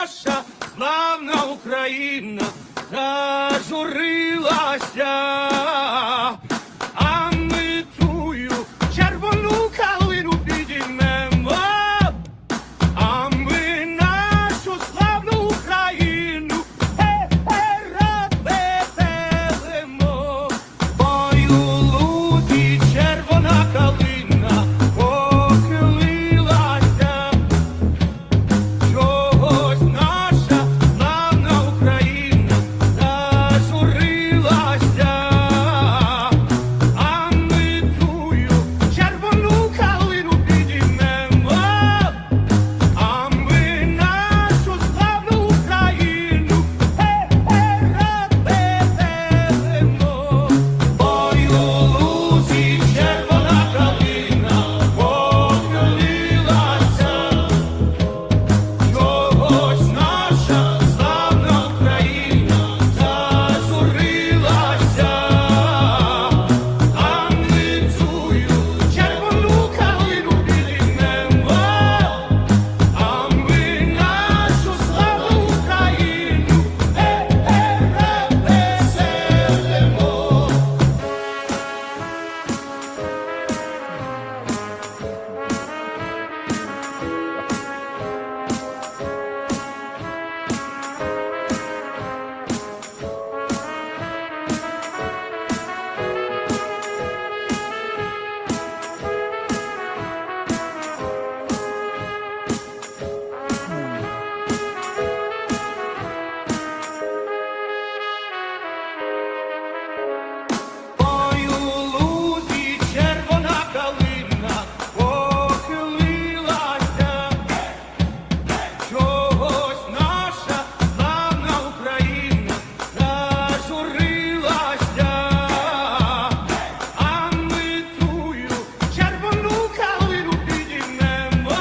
Наша славна Україна зажурилася, а ми тую червону калину підіймемо, а ми нашу славну Україну розвеселимо. Ой, у лузі червона калина похилилася, чогось наша славна Україна зажурилася, а ми тую червону калину підіймемо, а ми нашу славну Україну розвеселимо. Ой, у лузі червона калина похилилася, чогось наша славна Україна зажурилася, а ми тую червону калину підіймемо, а ми нашу славну Україну Ой, у лузі червона калина похилилася, чогось наша славна Україна зажурилася, а ми тую червону калину підіймемо,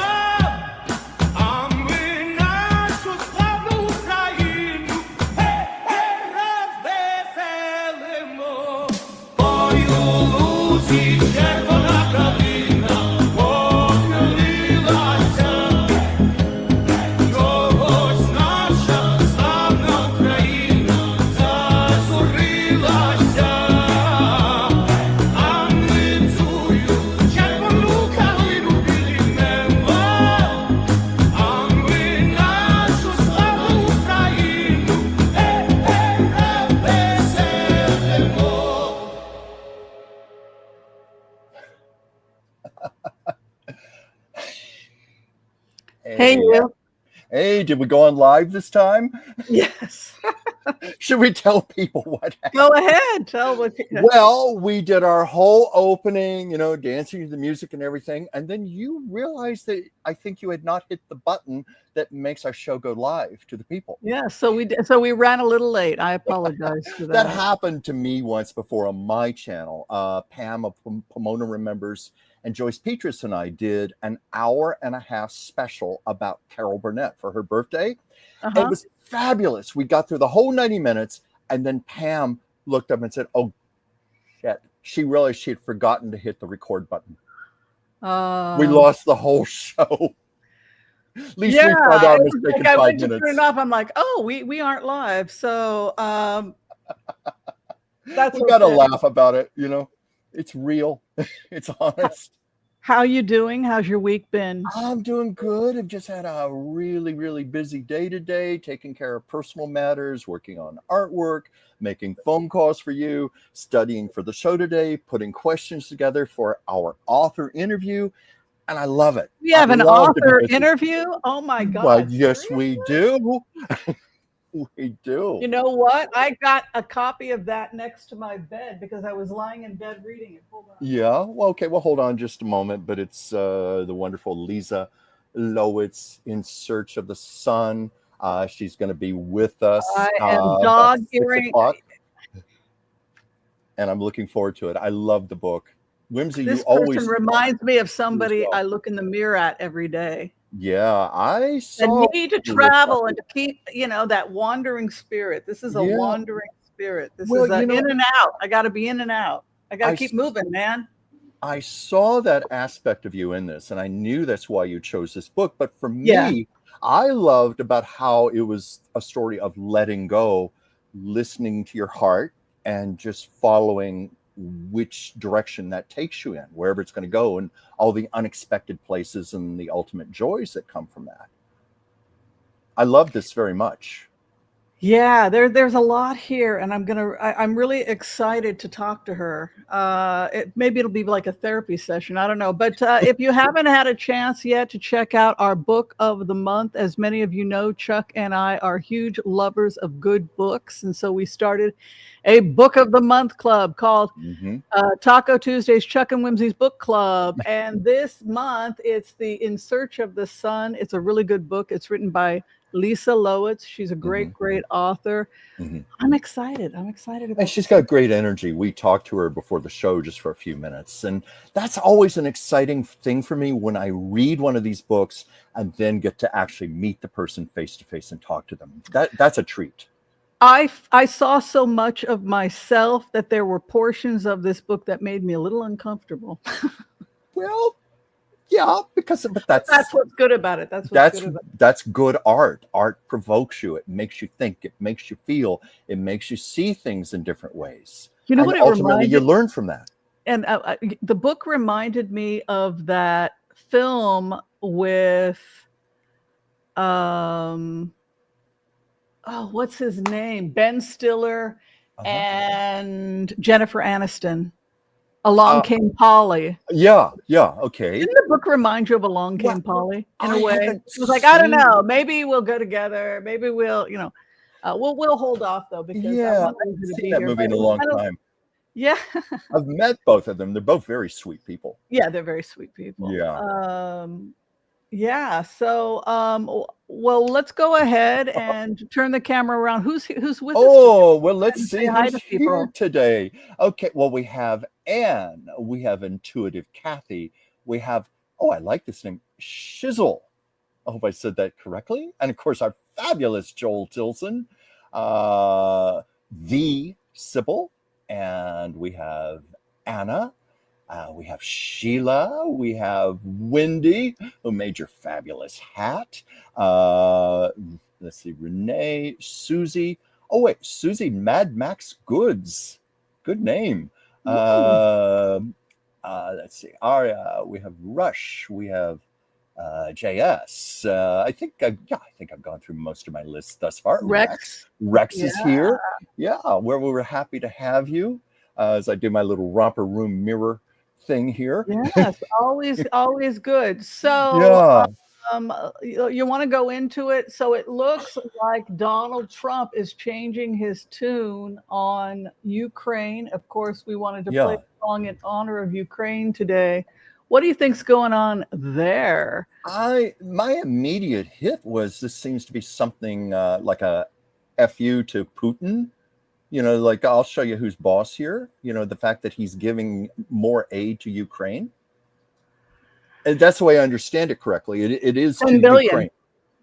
а ми нашу славну Україну розвеселимо. Ой, у лузі червона калина похилилася, чогось наша славна Україна зажурилася, а ми тую червону калину підіймемо, а ми нашу славну Україну розвеселимо. Hey, you. Hey, did we go on live this time? Yes. Should we tell people what happened? Go ahead. Tell what. Well, we did our whole opening, dancing to the music and everything. And then you realized that I think you had not hit the button that makes our show go live to the people. Yeah. So we ran a little late. I apologize for that. That happened to me once before on my channel. Pam of Pomona Remembers and Joyce Petrus and I did an 1.5-hour special about Carol Burnett for her birthday. Uh-huh. It was fabulous. We got through the whole 90 minutes, and then Pam looked up and said, "Oh, shit." She realized she had forgotten to hit the record button. We lost the whole show. At least we found our mistake in 5 I went to minutes. turn it off. I'm like, oh, we aren't live. So that's We got to laugh about it, It's real. It's honest. How you doing? How's your week been? I'm doing good. I've just had a really, really busy day today, taking care of personal matters, working on artwork, making phone calls for you, studying for the show today, putting questions together for our author interview. And I love it. We have an author interview? Oh my God. Well, yes, we do. We do. You know what? I got a copy of that next to my bed because I was lying in bed reading it. Hold on. Yeah. Well, okay. Well, hold on just a moment. But it's the wonderful Lisa Loitz, In Search of the Sun. She's going to be with us. I am dog hearing. And I'm looking forward to it. I love the book. Whimsy, this you always person reminds me of somebody I look in the mirror at every day. Yeah, I saw the need to travel and to keep, that wandering spirit. This is a wandering spirit. This is in and out. I got to be in and out. I got to keep moving, man. I saw that aspect of you in this, and I knew that's why you chose this book. But for me, I loved about how it was a story of letting go, listening to your heart, and just following which direction that takes you in, wherever it's going to go, and all the unexpected places and the ultimate joys that come from that. I love this very much. Yeah, there's a lot here, and I'm really excited to talk to her. Maybe it'll be like a therapy session. I don't know. But if you haven't had a chance yet to check out our book of the month, as many of you know, Chuck and I are huge lovers of good books, and so we started a book of the month club called Taco Tuesdays, Chuck and Whimsy's Book Club. And this month it's the In Search of the Sun. It's a really good book. It's written by Lisa Loitz. She's a great author. I'm excited about And she's got great energy. We talked to her before the show just for a few minutes, and that's always an exciting thing for me when I read one of these books and then get to actually meet the person face to face and talk to them. That's a treat. I saw so much of myself that there were portions of this book that made me a little uncomfortable. Well, yeah, but that's what's good about it. That's good art. Art provokes you. It makes you think. It makes you feel. It makes you see things in different ways. You know and what it ultimately reminded? You learn from that. And the book reminded me of that film with what's his name? Ben Stiller and Jennifer Aniston. Along Came Polly. Yeah, okay. Didn't the book remind you of Along Came Polly in a way? It was like, I don't know, maybe we'll go together. Maybe we'll we'll hold off though, because I want I haven't seen that movie in a long time. Yeah. I've met both of them. They're both very sweet people. Yeah, they're very sweet people. Yeah. Yeah. So, well, let's go ahead and turn the camera around. Who's with us? Oh, well, let's see who's who's here today. Okay, well, we have Anne. We have Intuitive Kathy. We have, I like this name, Shizzle. I hope I said that correctly. And of course, our fabulous Joel Tilson, the Sybil, and we have Anna. We have Sheila, we have Wendy, who made your fabulous hat. Let's see, Renee, Susie. Oh, wait, Susie Mad Max Goods. Good name. Let's see, Aria, we have Rush, we have JS. I think I've gone through most of my list thus far. Rex is here. Yeah, where we were happy to have you as I do my little romper room mirror thing here. Yes, always good. So you want to go into it? So it looks like Donald Trump is changing his tune on Ukraine. Of course, we wanted to play a song in honor of Ukraine today. What do you think's going on there? My immediate hit was this seems to be something like a FU to Putin. Like I'll show you who's boss here. The fact that he's giving more aid to Ukraine. And that's the way I understand it correctly. It is $10 billion.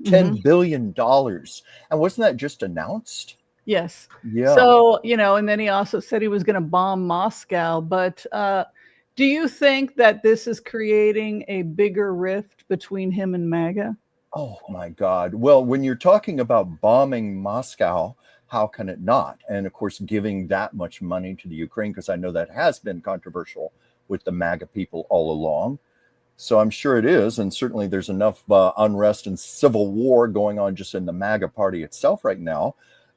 $10 billion. And wasn't that just announced? Yes. Yeah. So, and then he also said he was going to bomb Moscow. But do you think that this is creating a bigger rift between him and MAGA? Oh, my God. Well, when you're talking about bombing Moscow, how can it not? And of course, giving that much money to the Ukraine, because I know that has been controversial with the MAGA people all along. So I'm sure it is. And certainly there's enough unrest and civil war going on just in the MAGA party itself right now,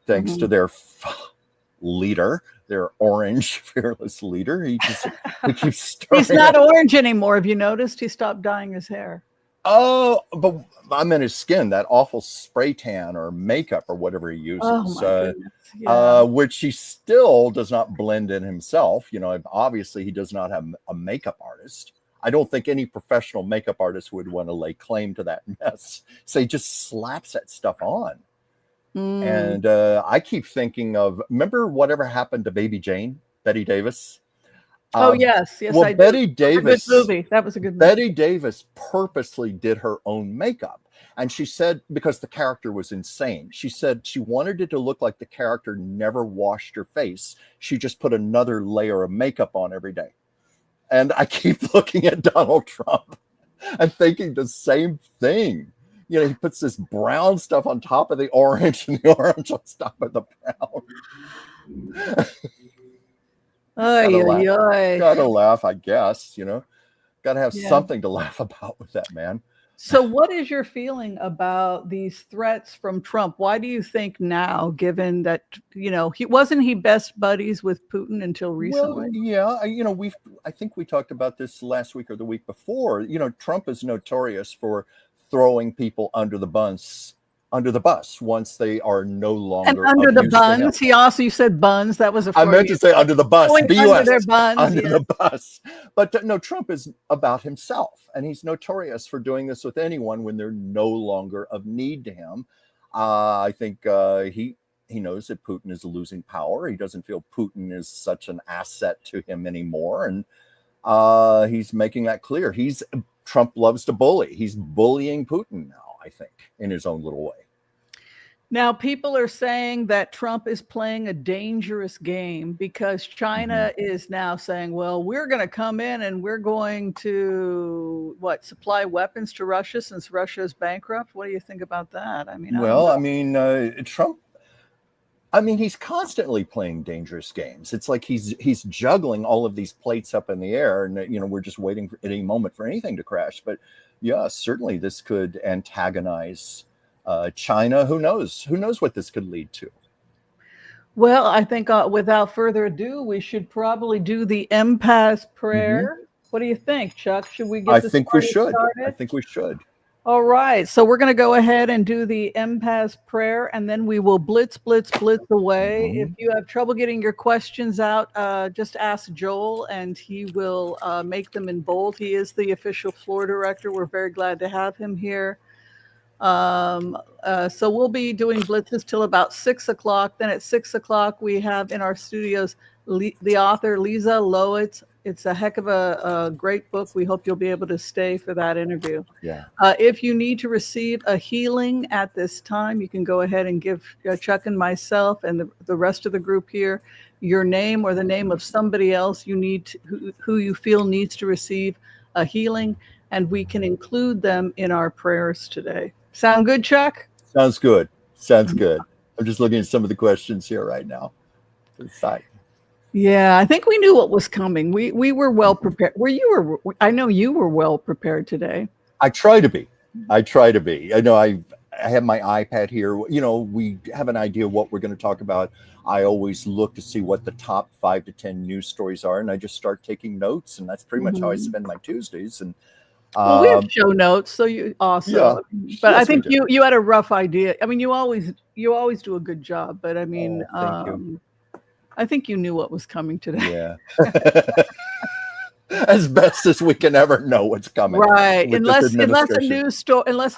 thanks to their leader, their orange fearless leader. He keeps stirring. He's not orange anymore. Have you noticed? He stopped dyeing his hair. Oh, but I meant his skin, that awful spray tan or makeup or whatever he uses, which he still does not blend in himself. Obviously he does not have a makeup artist. I don't think any professional makeup artist would want to lay claim to that mess. So he just slaps that stuff on. And I keep thinking of, remember whatever happened to Baby Jane, Betty Davis? Yes, well, I Betty did. Davis, Good movie. That was a good movie. Betty Davis purposely did her own makeup. And she said, because the character was insane, she said she wanted it to look like the character never washed her face. She just put another layer of makeup on every day. And I keep looking at Donald Trump and thinking the same thing. You know, he puts this brown stuff on top of the orange and the orange on top of the brown. Ay, Gotta ay, laugh. ay. Gotta laugh, I guess, you know. Gotta have Yeah. something to laugh about with that man. So what is your feeling about these threats from Trump? Why do you think now, given that, he best buddies with Putin until Well, recently? yeah, I think we talked about this last week or the week before. You know, Trump is notorious for throwing people under the bus once they are no And longer under of the use to him. buns, you said buns. That was a I meant to say under the bus, Going under their bus, buns, under yeah. the bus. But no, Trump is about himself, and he's notorious for doing this with anyone when they're no longer of need to him. I think he knows that Putin is losing power. He doesn't feel Putin is such an asset to him anymore, and he's making that clear. Trump loves to bully. He's bullying Putin now, I think, in his own little way. Now, people are saying that Trump is playing a dangerous game because China is now saying, well, we're going to come in and we're going to, supply weapons to Russia since Russia is bankrupt? What do you think about that? I mean, Trump, he's constantly playing dangerous games. It's like he's juggling all of these plates up in the air, and we're just waiting for any moment for anything to crash. But yeah, certainly this could antagonize China. Who knows what this could lead to? Well, I think without further ado, we should probably do the empath prayer. What do you think, Chuck? Should we get I this think we party should. started? I think we should. All right. So we're going to go ahead and do the empath prayer, and then we will blitz away. If you have trouble getting your questions out, just ask Joel, and he will make them in bold. He is the official floor director. We're very glad to have him here. So we'll be doing blitzes till about 6 o'clock. Then at 6 o'clock, we have in our studios the author Lisa Loitz. It's a heck of a great book. We hope you'll be able to stay for that interview. Yeah. If you need to receive a healing at this time, you can go ahead and give Chuck and myself and the rest of the group here your name or the name of somebody else who you feel needs to receive a healing, and we can include them in our prayers today. Sound good, Chuck? Sounds good. Sounds good. I'm just looking at some of the questions here right now. Yeah, I think we knew what was coming. We were well prepared. I know you were well prepared today. I try to be. I know I have my iPad here. We have an idea what we're going to talk about. I always look to see what the top 5 to 10 news stories are, and I just start taking notes, and that's pretty much how I spend my Tuesdays. And well, we have show notes, so you also. Yeah, but yes, I think you had a rough idea. I mean, you always do a good job, but I mean, thank you. I think you knew what was coming today. Yeah. As best as we can ever know what's coming. Right. Unless a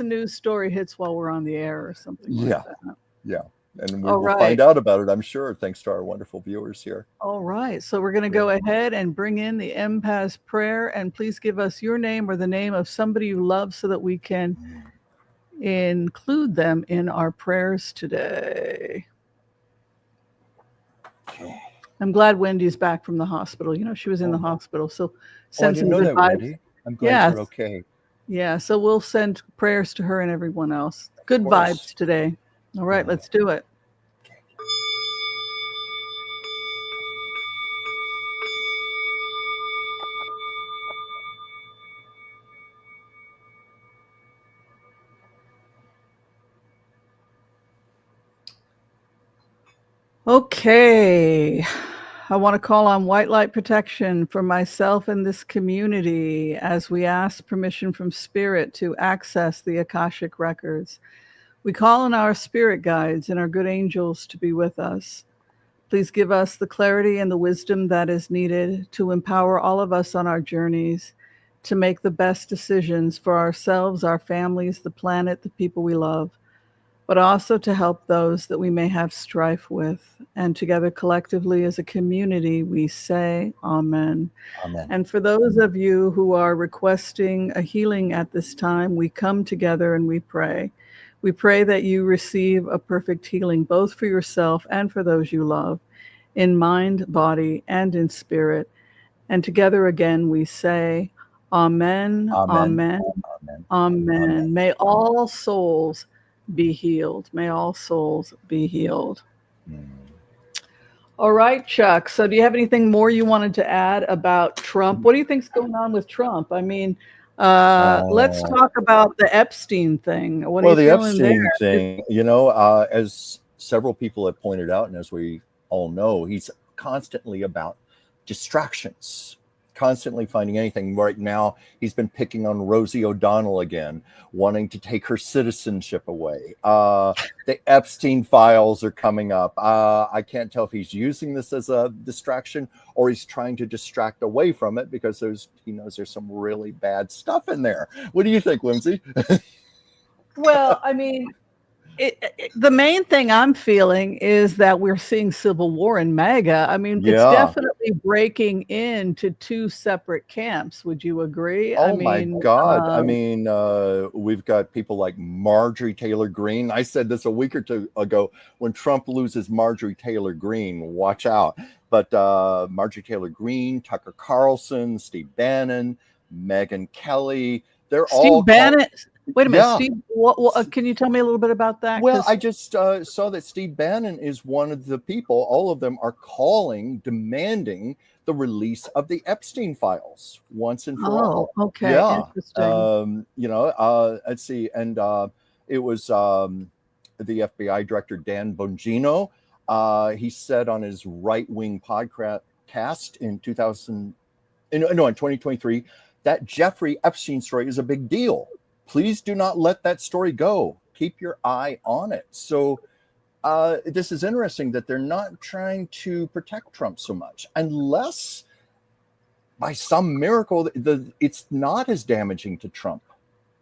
news story hits while we're on the air or something. Yeah. Like that. Yeah. And we'll find out about it, I'm sure, thanks to our wonderful viewers here. All right. So we're going to go ahead and bring in the empath prayer, and please give us your name or the name of somebody you love so that we can include them in our prayers today. Okay. I'm glad Wendy's back from the hospital. She was in the hospital. So send some good vibes. Wendy. I'm glad you're okay. Yeah. So we'll send prayers to her and everyone else. Good vibes today. All right. Let's do it. Okay. I want to call on white light protection for myself and this community as we ask permission from Spirit to access the Akashic records. We call on our spirit guides and our good angels to be with us. Please give us the clarity and the wisdom that is needed to empower all of us on our journeys to make the best decisions for ourselves, our families, the planet, the people we love, but also to help those that we may have strife with. And together collectively as a community, we say Amen. Amen. And for those of you who are requesting a healing at this time, we come together and we pray. We pray that you receive a perfect healing, both for yourself and for those you love, in mind, body, and in spirit. And together again, we say Amen. Amen. Amen. Amen. Amen. Amen. May all souls be healed. May all souls be healed. Mm. All right, Chuck. So do you have anything more you wanted to add about Trump? What do you think's going on with Trump? I mean, let's talk about the Epstein thing. What are Well, you the feeling there? Epstein thing, as several people have pointed out, and as we all know, he's constantly about distractions, constantly finding anything. Right now, he's been picking on Rosie O'Donnell again, wanting to take her citizenship away. The Epstein files are coming up. I can't tell if he's using this as a distraction or he's trying to distract away from it because he knows there's some really bad stuff in there. What do you think, Whimsy? Well, I mean, the main thing I'm feeling is that we're seeing civil war in MAGA. I mean, it's Yeah. definitely breaking into two separate camps. Would you agree? Oh my God. I mean, we've got people like Marjorie Taylor Greene. I said this a week or two ago, when Trump loses Marjorie Taylor Greene, watch out. But Marjorie Taylor Greene, Tucker Carlson, Steve Bannon, Megyn Kelly, they're all... Steve Bannon. Wait a minute, Yeah. Steve. Can you tell me a little bit about that? Well, I just saw that Steve Bannon is one of the people. All of them are demanding the release of the Epstein files once and for all. Okay, Yeah. interesting. Let's see, and it was the FBI director Dan Bongino. He said on his right-wing podcast in 2023 that Jeffrey Epstein story is a big deal. Please do not let that story go. Keep your eye on it. So this is interesting that they're not trying to protect Trump so much, unless by some miracle it's not as damaging to Trump.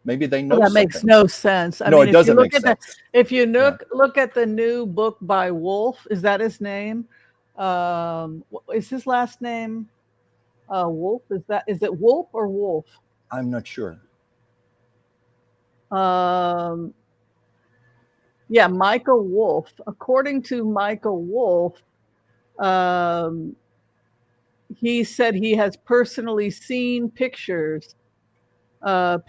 Maybe they know that makes no sense. I mean, it doesn't make sense. If you look at the new book by Wolf, is that his name? Is his last name Wolf? Is it Wolf or Wolf? I'm not sure. Yeah, Michael Wolf. According to Michael Wolf, he said he has personally seen pictures of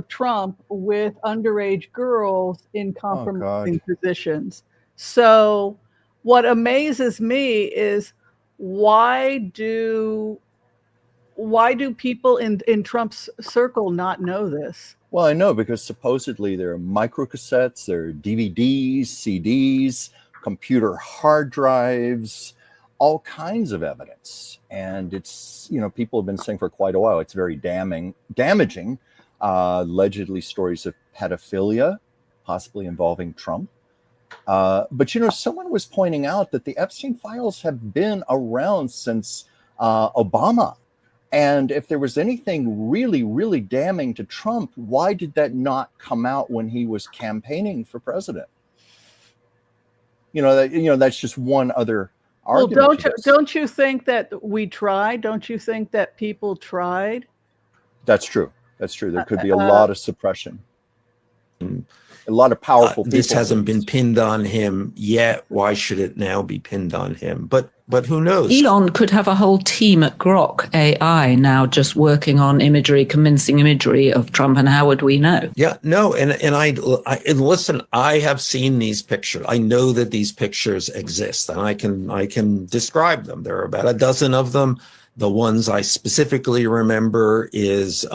Trump with underage girls in compromising positions. So what amazes me is why do people in Trump's circle not know this? Well, I know, because supposedly there are microcassettes, there are DVDs, CDs, computer hard drives, all kinds of evidence. And it's, people have been saying for quite a while, it's very damaging. Allegedly stories of pedophilia, possibly involving Trump. But, someone was pointing out that the Epstein files have been around since Obama. And if there was anything really, really damning to Trump, why did that not come out when he was campaigning for president? That's just one other argument. Well, don't you think that we tried? Don't you think that people tried? That's true. That's true. There could be a lot of suppression. A lot of powerful people. This hasn't been pinned on him yet. Why should it now be pinned on him? But who knows? Elon could have a whole team at Grok AI now just working on convincing imagery of Trump, and how would we know? Yeah, no, and listen, I have seen these pictures. I know that these pictures exist, and I can describe them. There are about a dozen of them. The ones I specifically remember is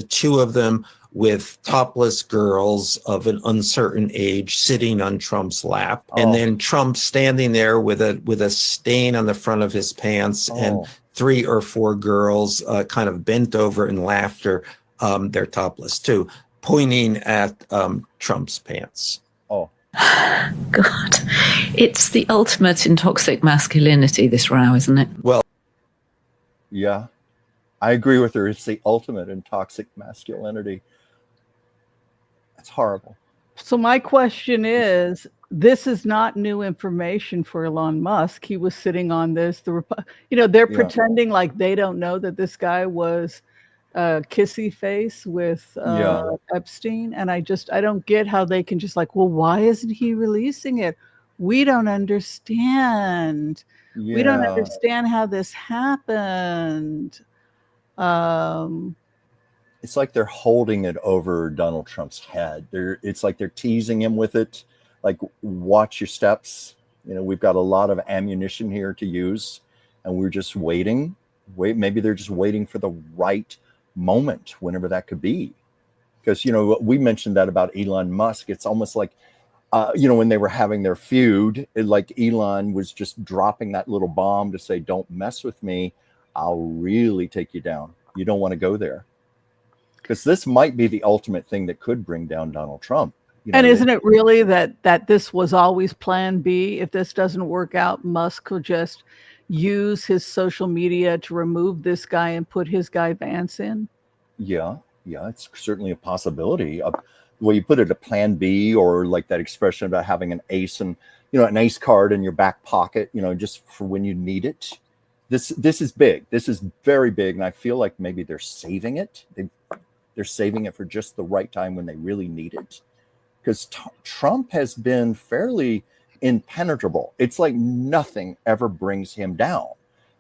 two of them with topless girls of an uncertain age sitting on Trump's lap, and then Trump standing there with a stain on the front of his pants, and 3 or 4 girls kind of bent over in laughter. They're topless too, pointing at Trump's pants. God, it's the ultimate in toxic masculinity, this row, isn't it? Well, yeah, I agree with her. It's the ultimate in toxic masculinity. It's horrible. So my question is, this is not new information for Elon Musk. He was sitting on this. They're pretending like they don't know that this guy was kissy face with Epstein. And I don't get how they can just like, well, why isn't he releasing it? We don't understand. We don't understand how this happened. it's like they're holding it over Donald Trump's head. It's like they're teasing him with it. Like, watch your steps. We've got a lot of ammunition here to use, and we're just waiting. Maybe they're just waiting for the right moment, whenever that could be. Because, we mentioned that about Elon Musk. It's almost like, when they were having their feud, like Elon was just dropping that little bomb to say, don't mess with me. I'll really take you down. You don't want to go there. Because this might be the ultimate thing that could bring down Donald Trump. And isn't it really that this was always plan B? If this doesn't work out, Musk will just use his social media to remove this guy and put his guy Vance in? Yeah, it's certainly a possibility. Well, you put it a plan B, or like that expression about having an ace and an ace card in your back pocket, just for when you need it. This is big. This is very big, and I feel like maybe they're saving it. They're saving it for just the right time when they really need it. Because Trump has been fairly impenetrable. It's like nothing ever brings him down.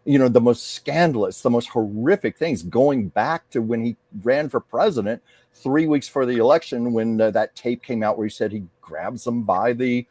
The most scandalous, the most horrific things, going back to when he ran for president 3 weeks for the election, when that tape came out where he said he grabs them by the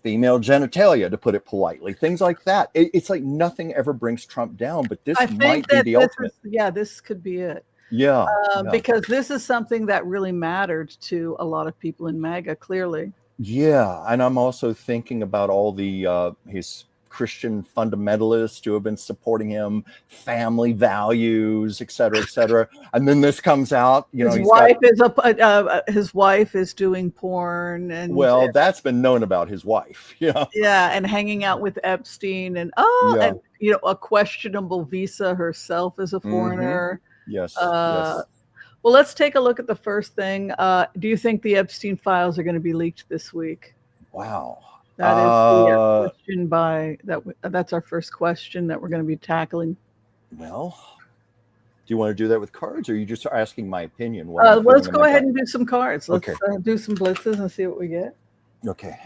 female genitalia, to put it politely. Things like that. It's like nothing ever brings Trump down, but this might be the ultimate. This could be it. Yeah, because this is something that really mattered to a lot of people in MAGA, clearly. Yeah, and I'm also thinking about all the his Christian fundamentalists who have been supporting him, family values, et cetera, and then this comes out. His wife is doing porn, and that's been known about his wife. Yeah, and hanging out with Epstein, and a questionable visa herself as a foreigner. Yes. Well, let's take a look at the first thing. Do you think the Epstein files are going to be leaked this week? Wow. That is the question that's our first question that we're going to be tackling. Well, do you want to do that with cards, or are you just asking my opinion? Let's go ahead and do some cards. Let's do some blitzes and see what we get. Okay.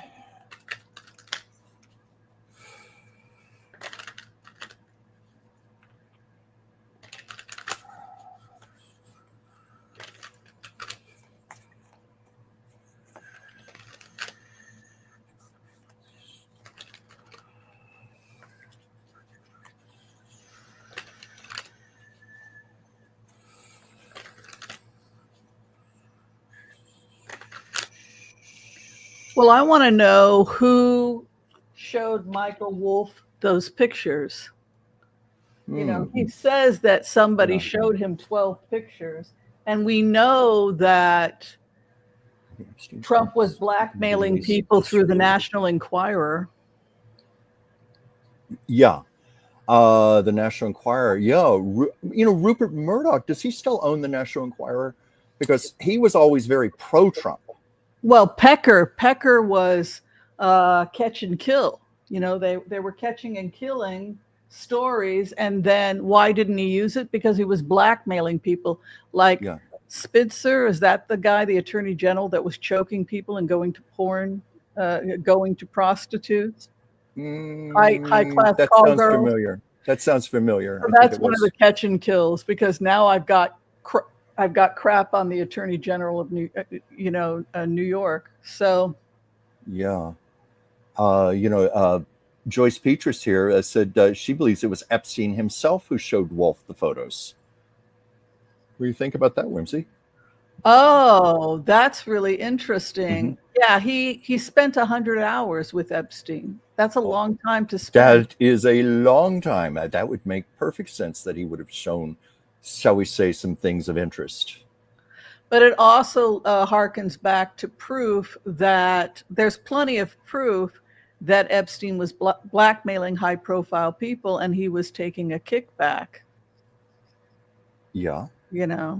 Well, I want to know who showed Michael Wolff those pictures. He says that somebody showed him 12 pictures, and we know that Trump was blackmailing people through the National Enquirer. Yeah. The National Enquirer. Yeah. Rupert Murdoch, does he still own the National Enquirer? Because he was always very pro-Trump. Well, Pecker was catch and kill. They were catching and killing stories, and then why didn't he use it? Because he was blackmailing people. Like Spitzer, is that the guy, the Attorney General, that was choking people and going to porn, going to prostitutes? High class call girls. That sounds familiar. So that's one of the catch and kills, because now I've got crap on the Attorney General of New York. So, yeah, Joyce Petrus here said she believes it was Epstein himself who showed Wolff the photos. What do you think about that, Whimsy? Oh, that's really interesting. Yeah, he spent 100 hours with Epstein. That's a long time to spend. That is a long time. That would make perfect sense that he would have shown, shall we say, some things of interest. But it also harkens back to proof that there's plenty of proof that Epstein was blackmailing high-profile people, and he was taking a kickback. Yeah. Yeah,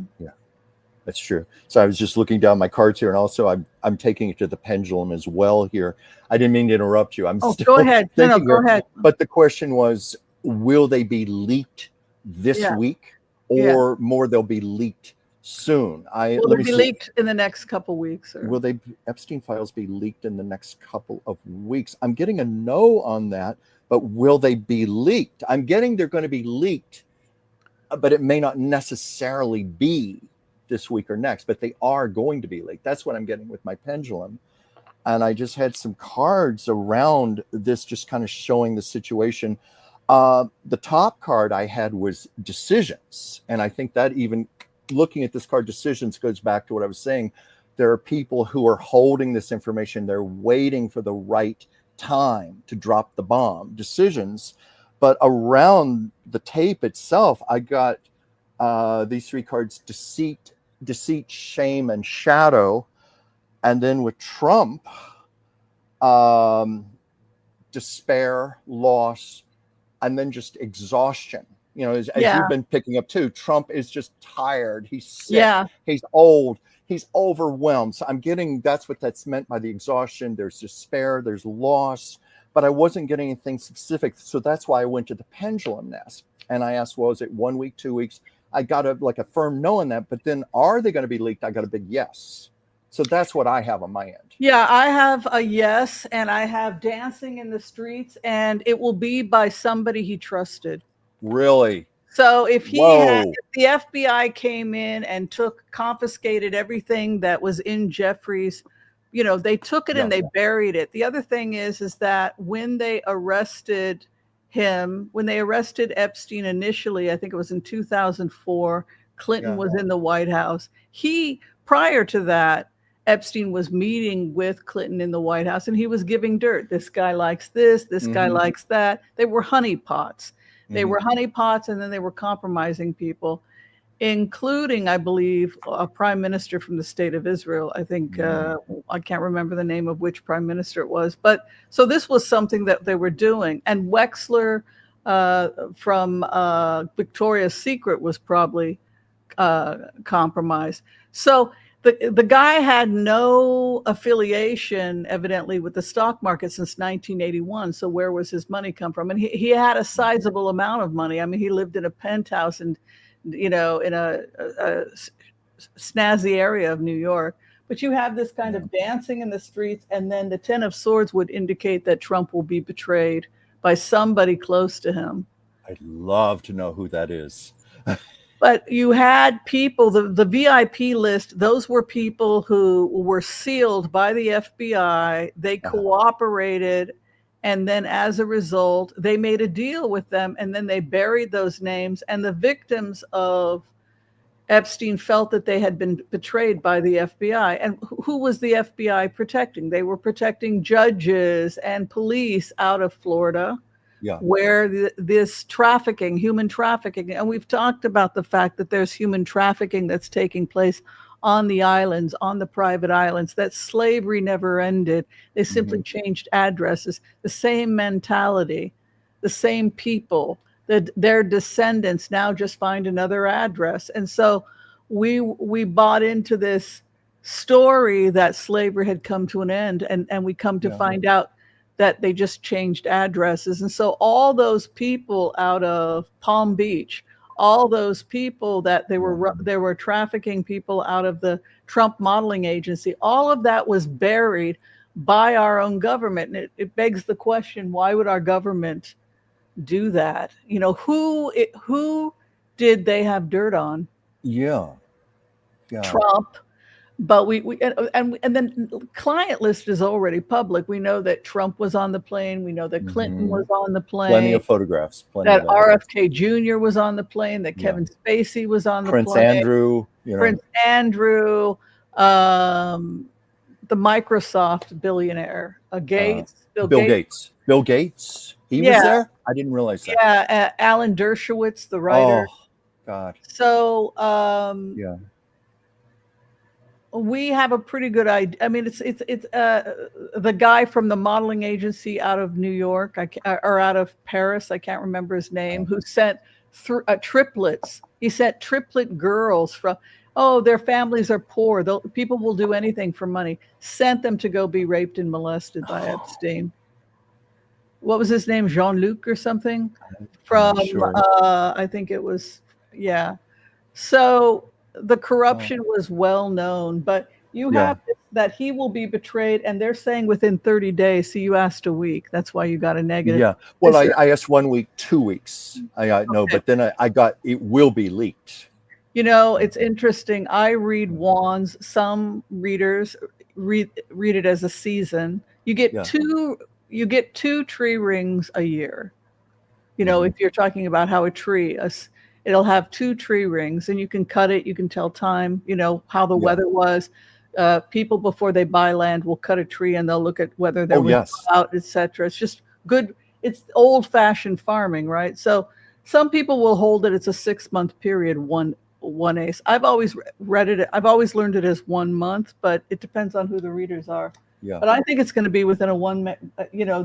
that's true. So I was just looking down my cards here, and also I'm taking it to the pendulum as well here. I didn't mean to interrupt you. Go ahead. No, go ahead. But the question was, will they be leaked this week, or more they'll be leaked soon? Will they be leaked in the next couple weeks? Or? Will Epstein files be leaked in the next couple of weeks? I'm getting a no on that, but will they be leaked? I'm getting they're going to be leaked, but it may not necessarily be this week or next, but they are going to be leaked. That's what I'm getting with my pendulum. And I just had some cards around this, just kind of showing the situation. The top card I had was decisions. And I think that even looking at this card, decisions, goes back to what I was saying. There are people who are holding this information. They're waiting for the right time to drop the bomb. Decisions. But around the tape itself, I got these three cards: deceit, shame, and shadow. And then with Trump, despair, loss, and then just exhaustion. You know, as you've been picking up too, Trump is just tired. He's sick. He's old. He's overwhelmed. So I'm getting, that's meant by the exhaustion. There's despair. There's loss. But I wasn't getting anything specific. So that's why I went to the pendulum nest. And I asked, well, is it 1 week, 2 weeks? I got a firm no on that. But then are they going to be leaked? I got a big yes. So that's what I have on my end. Yeah, I have a yes, and I have dancing in the streets, and it will be by somebody he trusted. Really? So if the FBI came in and confiscated everything that was in Jeffrey's, you know, they took it and they buried it. The other thing is that when they arrested him, when they arrested Epstein initially, I think it was in 2004, Clinton was in the White House. Prior to that, Epstein was meeting with Clinton in the White House, and he was giving dirt. This guy likes this guy likes that. They were honeypots. They were honeypots, and then they were compromising people, including, I believe, a prime minister from the state of Israel. I think, I can't remember the name of which prime minister it was. But so this was something that they were doing. And Wexler from Victoria's Secret was probably compromised. So the guy had no affiliation, evidently, with the stock market since 1981. So where was his money come from? And he had a sizable amount of money. I mean, he lived in a penthouse and, you know, in a snazzy area of New York. But you have this kind of dancing in the streets, and then the 10 of Swords would indicate that Trump will be betrayed by somebody close to him. I'd love to know who that is. But you had people, the VIP list, those were people who were sealed by the FBI. They cooperated. And then as a result, they made a deal with them, and then they buried those names. And the victims of Epstein felt that they had been betrayed by the FBI. And who was the FBI protecting? They were protecting judges and police out of Florida. Where this trafficking, human trafficking, and we've talked about the fact that there's human trafficking that's taking place on the islands, on the private islands, that slavery never ended. They simply changed addresses, the same mentality, the same people, their descendants now just find another address. And so we bought into this story that slavery had come to an end, and we come to find out that they just changed addresses. And so all those people out of Palm Beach, all those people that they were trafficking people out of the Trump modeling agency, all of that was buried by our own government. And it begs the question, why would our government do that? You know, who did they have dirt on? Trump. But and then client list is already public. We know that Trump was on the plane. We know that Clinton was on the plane. Plenty of photographs. That RFK Jr. was on the plane. That Kevin Spacey was on the plane. Prince Andrew. Prince Andrew. The Microsoft billionaire. Gates. Bill Gates. Bill Gates. He was there? I didn't realize that. Yeah. Alan Dershowitz, the writer. Oh, God. So, we have a pretty good idea. I mean, it's the guy from the modeling agency out of New York, or out of Paris, I can't remember his name, who sent triplets. He sent triplet girls from, their families are poor. People will do anything for money. Sent them to go be raped and molested by Epstein. What was his name? Jean-Luc or something? From, I think it was, So the corruption was well known, but you have that he will be betrayed, and they're saying within 30 days. So you asked a week. That's why you got a negative. Yeah. Well, I asked 1 week, 2 weeks. I got no, but then I got it will be leaked. You know, it's interesting. I read wands. Some readers read it as a season. You get Yeah. two tree rings a year. You know, Mhm. if you're talking about how a tree, it'll have two tree rings, and you can cut it. You can tell time. You know how the Yeah. weather was. People before they buy land will cut a tree, and they'll look at whether there Oh, was yes. drought, etc. It's just good. It's old-fashioned farming, right? So some people will hold it. It's a 6-month period. One ace. I've always read it. I've always learned it as 1 month, but it depends on who the readers are. Yeah. But I think it's going to be within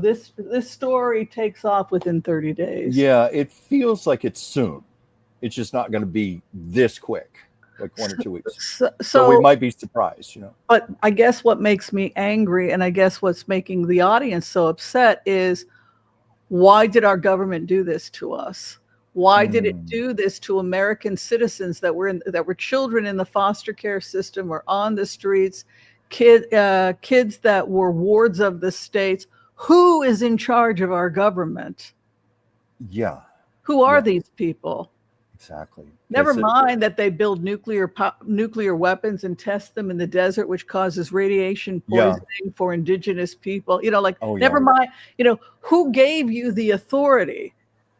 this story takes off within 30 days. Yeah, it feels like it's soon. It's just not going to be this quick, like 1 or 2 weeks. So we might be surprised, you know. But I guess what makes me angry, and I guess what's making the audience so upset, is why did our government do this to us? Why did it do this to American citizens that were children in the foster care system or on the streets, kids that were wards of the states? Who is in charge of our government? Yeah. Who are Yeah. these people? Exactly. Never mind that they build nuclear weapons and test them in the desert, which causes radiation poisoning for indigenous people. You know, like, Oh, never yeah. mind, you know, who gave you the authority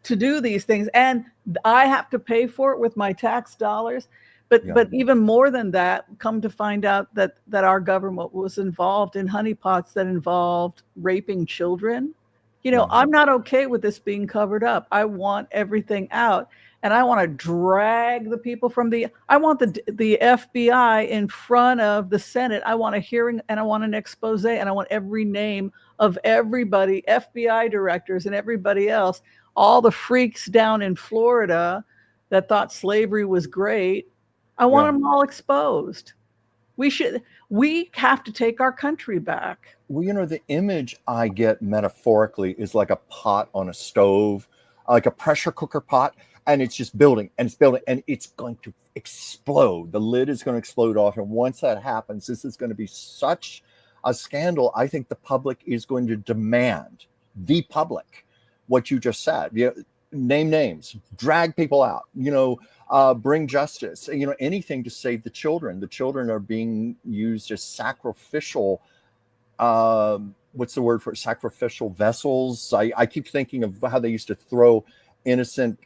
to do these things? And I have to pay for it with my tax dollars. But Yeah. but even more than that, come to find out that our government was involved in honeypots that involved raping children. You know, Yeah. I'm not okay with this being covered up. I want everything out. And I want to drag the people from I want the FBI in front of the Senate. I want a hearing, and I want an expose, and I want every name of everybody, FBI directors and everybody else, all the freaks down in Florida that thought slavery was great. I want them all exposed. We have to take our country back. Well, you know, the image I get metaphorically is like a pot on a stove, like a pressure cooker pot, and it's just building and it's building and it's going to explode. The lid is going to explode off. And once that happens, this is going to be such a scandal. I think the public is going to demand, the public, what you just said. You know, name names, drag people out, you know, bring justice, you know, anything to save the children. The children are being used as sacrificial what's the word for it? Sacrificial vessels. I keep thinking of how they used to throw innocent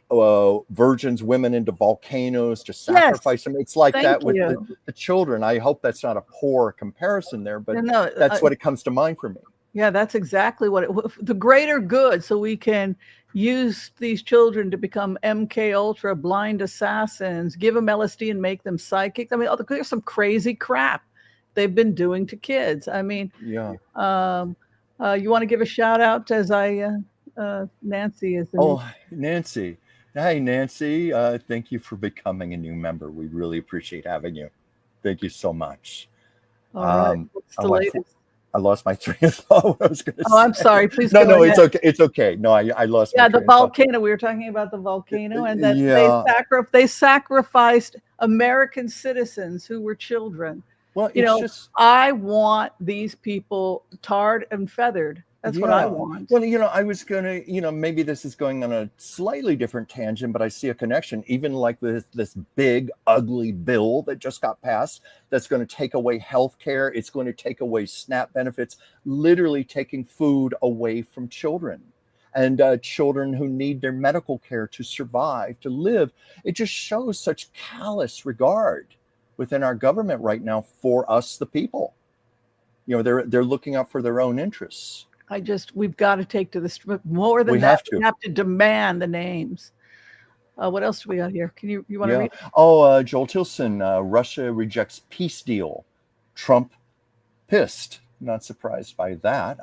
virgins, women into volcanoes to sacrifice them. It's like that with the children. I hope that's not a poor comparison there, but that's what it comes to mind for me. Yeah, that's exactly what the greater good, so we can use these children to become MK Ultra blind assassins, give them LSD and make them psychics. I mean, there's some crazy crap they've been doing to kids. I mean, yeah. You want to give a shout out as Nancy is. Nancy. Hi, Nancy. Thank you for becoming a new member. We really appreciate having you. Thank you so much. All right. What's the latest? I lost my train of thought. What I was going to say. Oh, I'm sorry. Please. No, it's okay. It's okay. No, I lost. Yeah, the volcano. We were talking about the volcano, and that they sacrificed American citizens who were children. Well, I want these people tarred and feathered. That's what I want. Well, you know, I was going to, maybe this is going on a slightly different tangent, but I see a connection, even like with this big, ugly bill that just got passed that's going to take away health care. It's going to take away SNAP benefits, literally taking food away from children and children who need their medical care to survive, to live. It just shows such callous regard within our government right now for us, the people. You know, they're looking out for their own interests. We've got to take to the street more than that. We have to demand the names. What else do we got here? You want to read? Oh, Joel Tilson, Russia rejects peace deal. Trump pissed. Not surprised by that.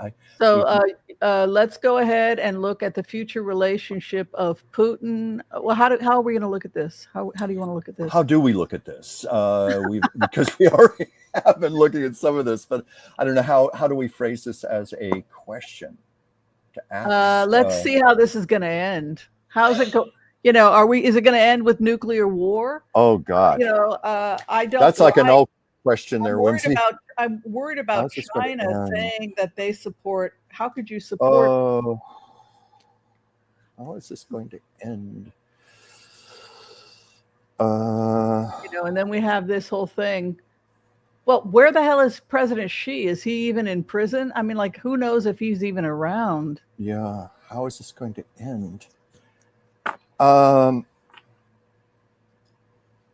Let's go ahead and look at the future relationship of Putin. Well, how are we going to look at this? How do you want to look at this? How do we look at this? Because we already have been looking at some of this, but I don't know how do we phrase this as a question to ask? Let's see how this is going to end. How's it go? You know, is it going to end with nuclear war? Oh God! You know, I don't. That's like an old question there, Whimsy. I'm worried about China saying that they support. How could you support? How is this going to end? Uh, You know, and then we have this whole thing. Well, where the hell is President Xi? Is he even in prison? I mean, like, who knows if he's even around? yeah. How is this going to end? Um,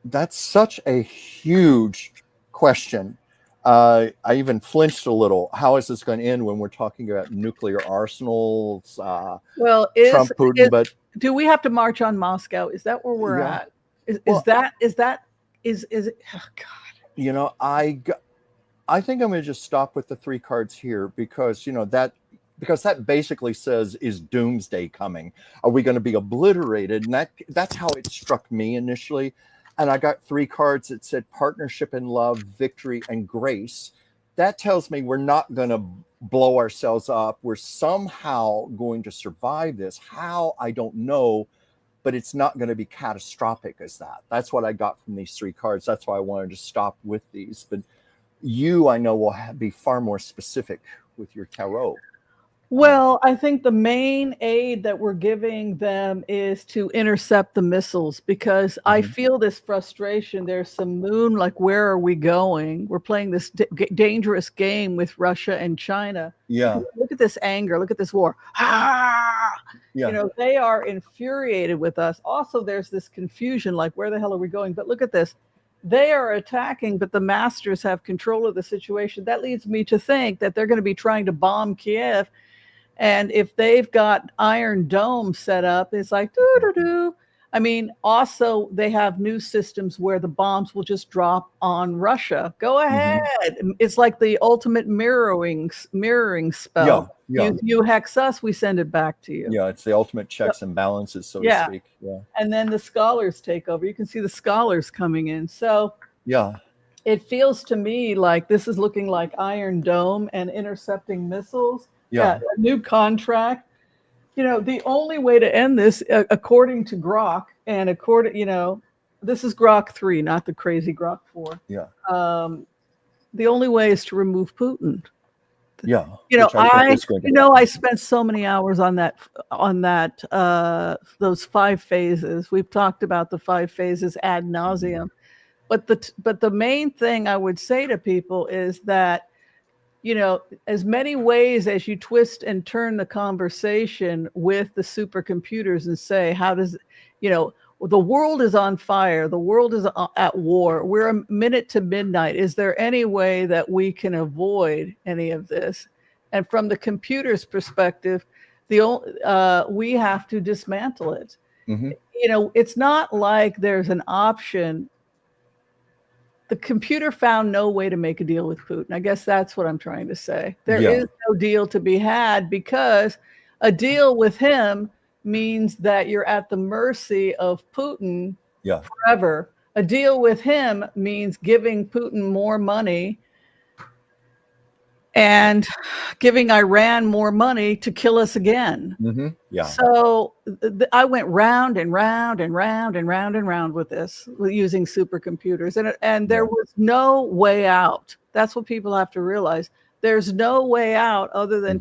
that's such a huge question. I even flinched a little. How is this going to end when we're talking about nuclear arsenals, Well, Trump, Putin? But do we have to march on Moscow? Is that where we're yeah, at? Is well, is it? Oh God. you know, I think I'm going to just stop with the 3 cards here because, you know, that basically says, is doomsday coming? Are we going to be obliterated? And that's how it struck me initially. And I got 3 cards that said partnership and love, victory and grace. That tells me we're not going to blow ourselves up. We're somehow going to survive this. How, I don't know, but it's not going to be catastrophic as that. That's what I got from these 3 cards. That's why I wanted to stop with these. But you, I know, will be far more specific with your tarot. Well, I think the main aid that we're giving them is to intercept the missiles because I feel this frustration. There's some moon, like, where are we going? We're playing this dangerous game with Russia and China. Yeah. Look at this anger. Look at this war. Ah! Yeah. You know, they are infuriated with us. Also, there's this confusion, like, where the hell are we going? But look at this. They are attacking, but the masters have control of the situation. That leads me to think that they're going to be trying to bomb Kiev. And if they've got Iron Dome set up, it's like, doo-doo-doo. I mean, also, they have new systems where the bombs will just drop on Russia. Go ahead. It's like the ultimate mirroring spell. Yeah. You hex us, we send it back to you. Yeah, it's the ultimate checks and balances, so to speak. Yeah. And then the scholars take over. You can see the scholars coming in. So yeah, it feels to me like this is looking like Iron Dome and intercepting missiles. Yeah, a new contract. You know, the only way to end this, according to Grok, and according, you know, this is Grok 3, not the crazy Grok 4. Yeah. The only way is to remove Putin. Yeah. You know, I spent so many hours on that, those 5 phases. We've talked about the 5 phases ad nauseum. But the main thing I would say to people is that, you know, as many ways as you twist and turn the conversation with the supercomputers and say, how does, you know, the world is on fire, the world is at war, we're a minute to midnight. Is there any way that we can avoid any of this? And from the computer's perspective, we have to dismantle it. You know, it's not like there's an option. The computer found no way to make a deal with Putin. I guess that's what I'm trying to say. There is no deal to be had because a deal with him means that you're at the mercy of Putin forever. A deal with him means giving Putin more money and giving Iran more money to kill us again. So I went round and round and round and round and round with this, using supercomputers, and there was no way out. That's what people have to realize. There's no way out other than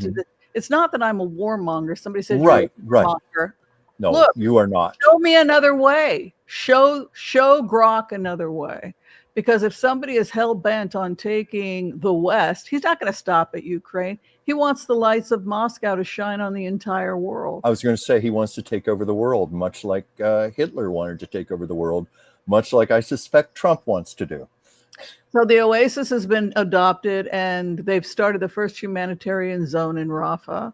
it's not that I'm a warmonger. Somebody said, right. warmonger. No, look, you are not. Show me another way. Show Grok another way. Because if somebody is hell-bent on taking the West, he's not going to stop at Ukraine. He wants the lights of Moscow to shine on the entire world. I was going to say he wants to take over the world, much like Hitler wanted to take over the world, much like I suspect Trump wants to do. So the Oasis has been adopted, and they've started the first humanitarian zone in Rafah.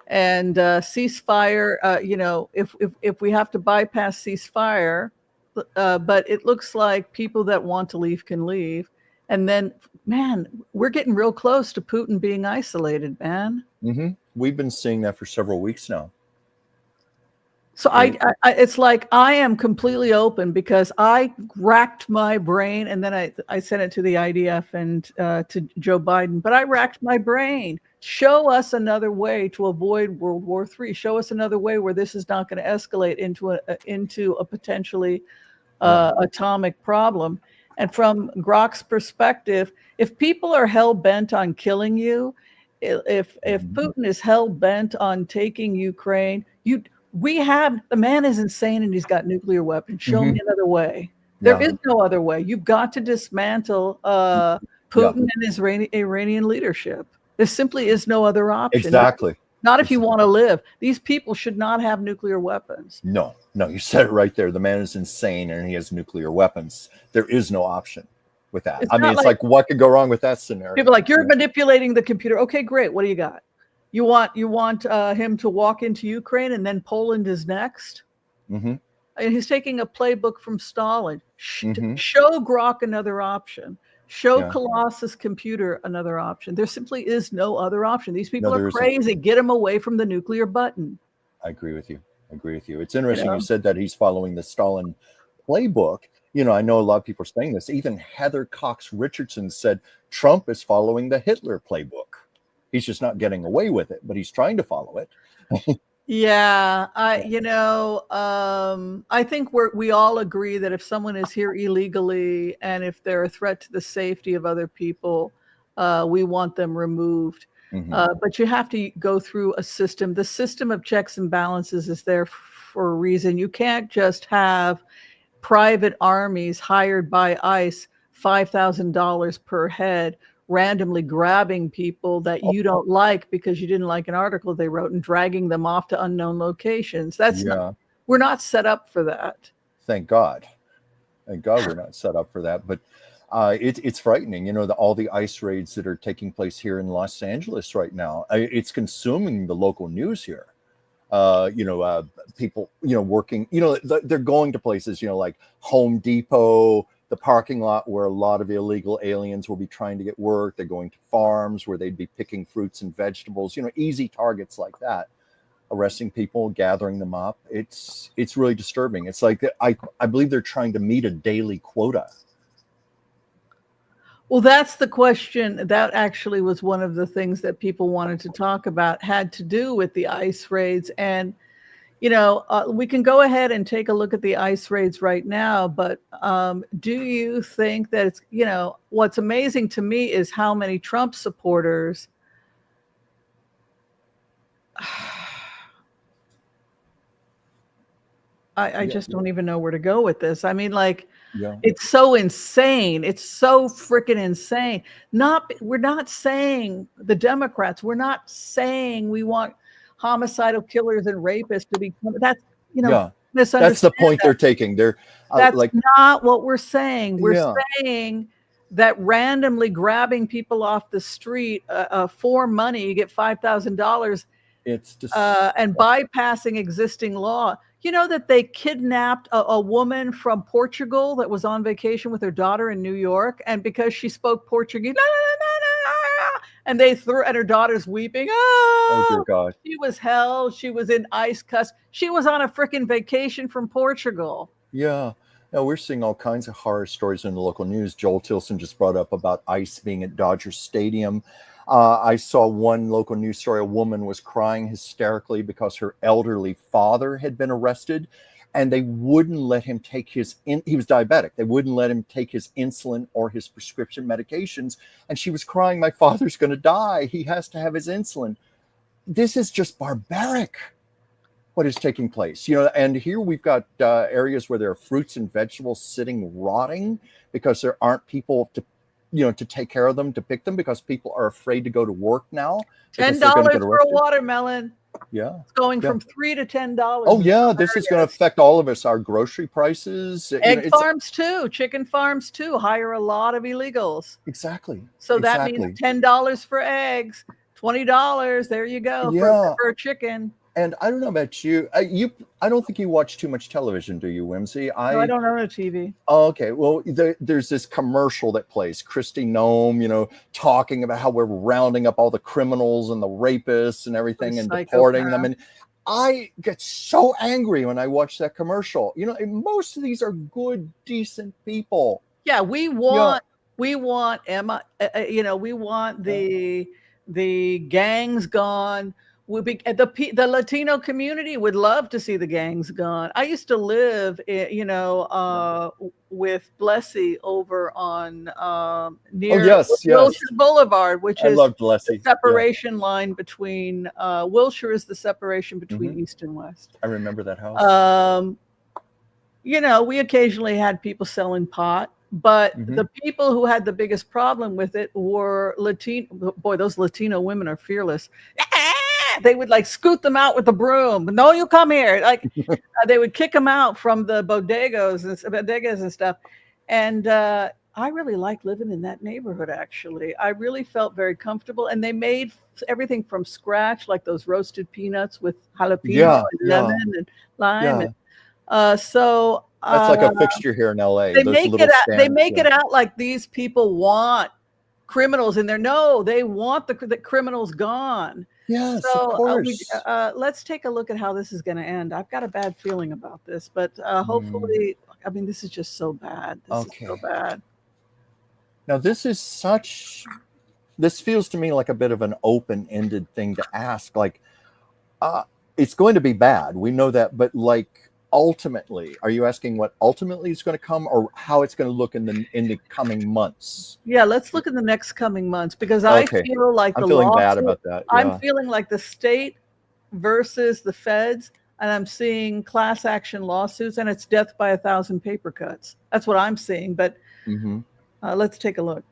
And ceasefire, you know, if we have to bypass ceasefire, but it looks like people that want to leave can leave. And then, man, we're getting real close to Putin being isolated, man. We've been seeing that for several weeks now. So it's like I am completely open because I racked my brain, and then I sent it to the IDF and to Joe Biden, but I racked my brain. Show us another way to avoid World War III. Show us another way where this is not going to escalate into a potentially atomic problem. And from Grok's perspective, if people are hell-bent on killing you, if Putin is hell-bent on taking Ukraine, the man is insane and he's got nuclear weapons. Show me another way. There Yeah. is no other way. You've got to dismantle Yeah. Putin and his Iranian leadership. There simply is no other option. Exactly. Not if you want to live. These people should not have nuclear weapons. No, you said it right there. The man is insane and he has nuclear weapons. There is no option with that. I mean, it's like what could go wrong with that scenario? People are like, you're manipulating the computer. Okay, great. What do you got? You want him to walk into Ukraine and then Poland is next? Mm-hmm. And he's taking a playbook from Stalin. Mm-hmm. Show Grok another option. Show Yeah. Colossus computer another option. There simply is no other option. These people there are isn't. crazy. Get them away from the nuclear button. I agree with you. It's interesting you said that he's following the Stalin playbook. I know a lot of people are saying this. Even Heather Cox Richardson said Trump is following the Hitler playbook. He's just not getting away with it, but he's trying to follow it. Yeah, I think we all agree that if someone is here illegally and if they're a threat to the safety of other people, we want them removed. Mm-hmm. But you have to go through a system. The system of checks and balances is there for a reason. You can't just have private armies hired by ICE, $5,000 per head, randomly grabbing people that you don't like because you didn't like an article they wrote and dragging them off to unknown locations. We're not set up for that. Thank God we're not set up for that. But it's frightening, all the ICE raids that are taking place here in Los Angeles right now. It's consuming the local news here. People, working, they're going to places, like Home Depot, the parking lot where a lot of illegal aliens will be trying to get work. They're going to farms where they'd be picking fruits and vegetables, easy targets like that, arresting people, gathering them up. It's really disturbing. It's like, I believe they're trying to meet a daily quota. Well, that's the question. That actually was one of the things that people wanted to talk about, had to do with the ICE raids. And, we can go ahead and take a look at the ICE raids right now. But do you think that it's, what's amazing to me is how many Trump supporters I just don't even know where to go with this. I mean, it's so insane. It's so freaking insane. We're not saying the Democrats, we're not saying we want homicidal killers and rapists to be, that's, that's the point they're taking. That's not what we're saying. We're saying that randomly grabbing people off the street for money, you get $5,000. It's just and bypassing existing law. You know that they kidnapped a woman from Portugal that was on vacation with her daughter in New York, and because she spoke Portuguese, and they threw, and her daughter's weeping. Oh dear God! She was held. She was in ICE custody. She was on a freaking vacation from Portugal. Yeah. No, we're seeing all kinds of horror stories in the local news. Joel Tilson just brought up about ICE being at Dodger Stadium. I saw one local news story. A woman was crying hysterically because her elderly father had been arrested, and they wouldn't let him take he was diabetic. They wouldn't let him take his insulin or his prescription medications. And she was crying, my father's going to die. He has to have his insulin. This is just barbaric, what is taking place. And here we've got areas where there are fruits and vegetables sitting rotting because there aren't people to take care of them, to pick them, because people are afraid to go to work now. $10 for a watermelon. Yeah. It's going from $3 to $10. Oh yeah. This is going to affect all of us. Our grocery prices. Egg farms too, chicken farms too, hire a lot of illegals. Exactly. So that means $10 for eggs, $20. There you go for a chicken. And I don't know about you. I don't think you watch too much television, do you, Whimsy? No, I don't own a TV. Oh, okay. Well, there's this commercial that plays, Kristi Noem, talking about how we're rounding up all the criminals and the rapists and everything and deporting them. And I get so angry when I watch that commercial. Most of these are good, decent people. Yeah, we want Emma. We want the gangs gone. The Latino community would love to see the gangs gone. I used to live, with Blessy over on near Wilshire Boulevard, which is the separation line between Wilshire is the separation between East and West. I remember that house. we occasionally had people selling pot, but Mhm. the people who had the biggest problem with it were Latino. Boy, those Latino women are fearless. They would like scoot them out with the broom. No, you come here. Like they would kick them out from the bodegas and stuff. And I really liked living in that neighborhood. Actually, I really felt very comfortable. And they made everything from scratch, like those roasted peanuts with jalapeno Yeah, and yeah, lemon and lime. yeah. So That's like a fixture here in LA. they Those make it little out. They stands. make Yeah. it out like these people want criminals in there. No, they want the criminals gone. Yes, of So course. let's take a look at how this is going to end. I've got a bad feeling about this, but Mm, hopefully, I mean, this is just so bad. This is so okay. bad. Now this feels to me like a bit of an open-ended thing to ask. Like, uh, it's going to be bad. We know that, but like ultimately, are you asking what ultimately is going to come, or how it's going to look in the coming months? Yeah, let's look in the next coming months because I Okay, feel like I'm the feeling bad lawsuit. about that. I'm Yeah. feeling like the state versus the feds, and I'm seeing class action lawsuits, and it's death by 1,000 paper cuts. That's what I'm seeing. But Mm-hmm. let's take a look.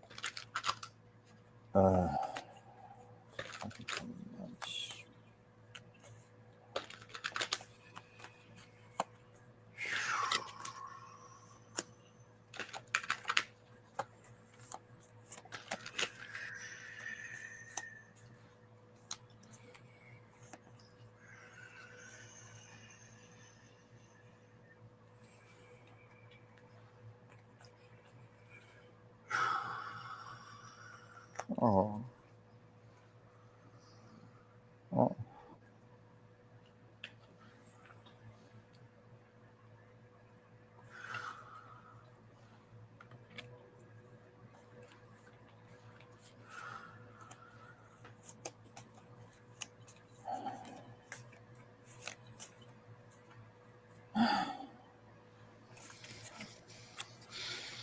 Uh, oh. Oh.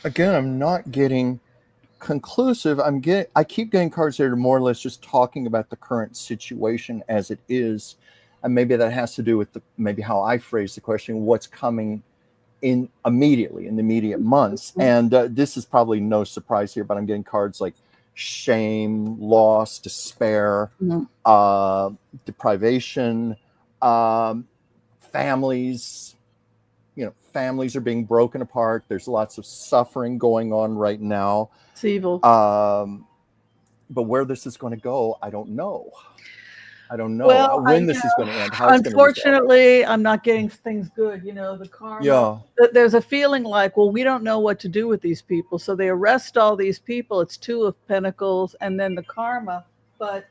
Again, I'm not getting conclusive. I keep getting cards that are more or less just talking about the current situation as it is, and maybe that has to do with maybe how I phrase the question: what's coming in immediately in the immediate months? And this is probably no surprise here, but I'm getting cards like shame, loss, despair, Mhm. deprivation, um, families. Families are being broken apart. There's lots of suffering going on right now. It's evil. But where this is going to go, I don't know. I don't know Well, when this is going to end, how it's going to resolve. unfortunately, I'm not getting things good. The karma. Yeah, There's a feeling like, well, we don't know what to do with these people, so they arrest all these people. It's Two of Pentacles, and then the karma. But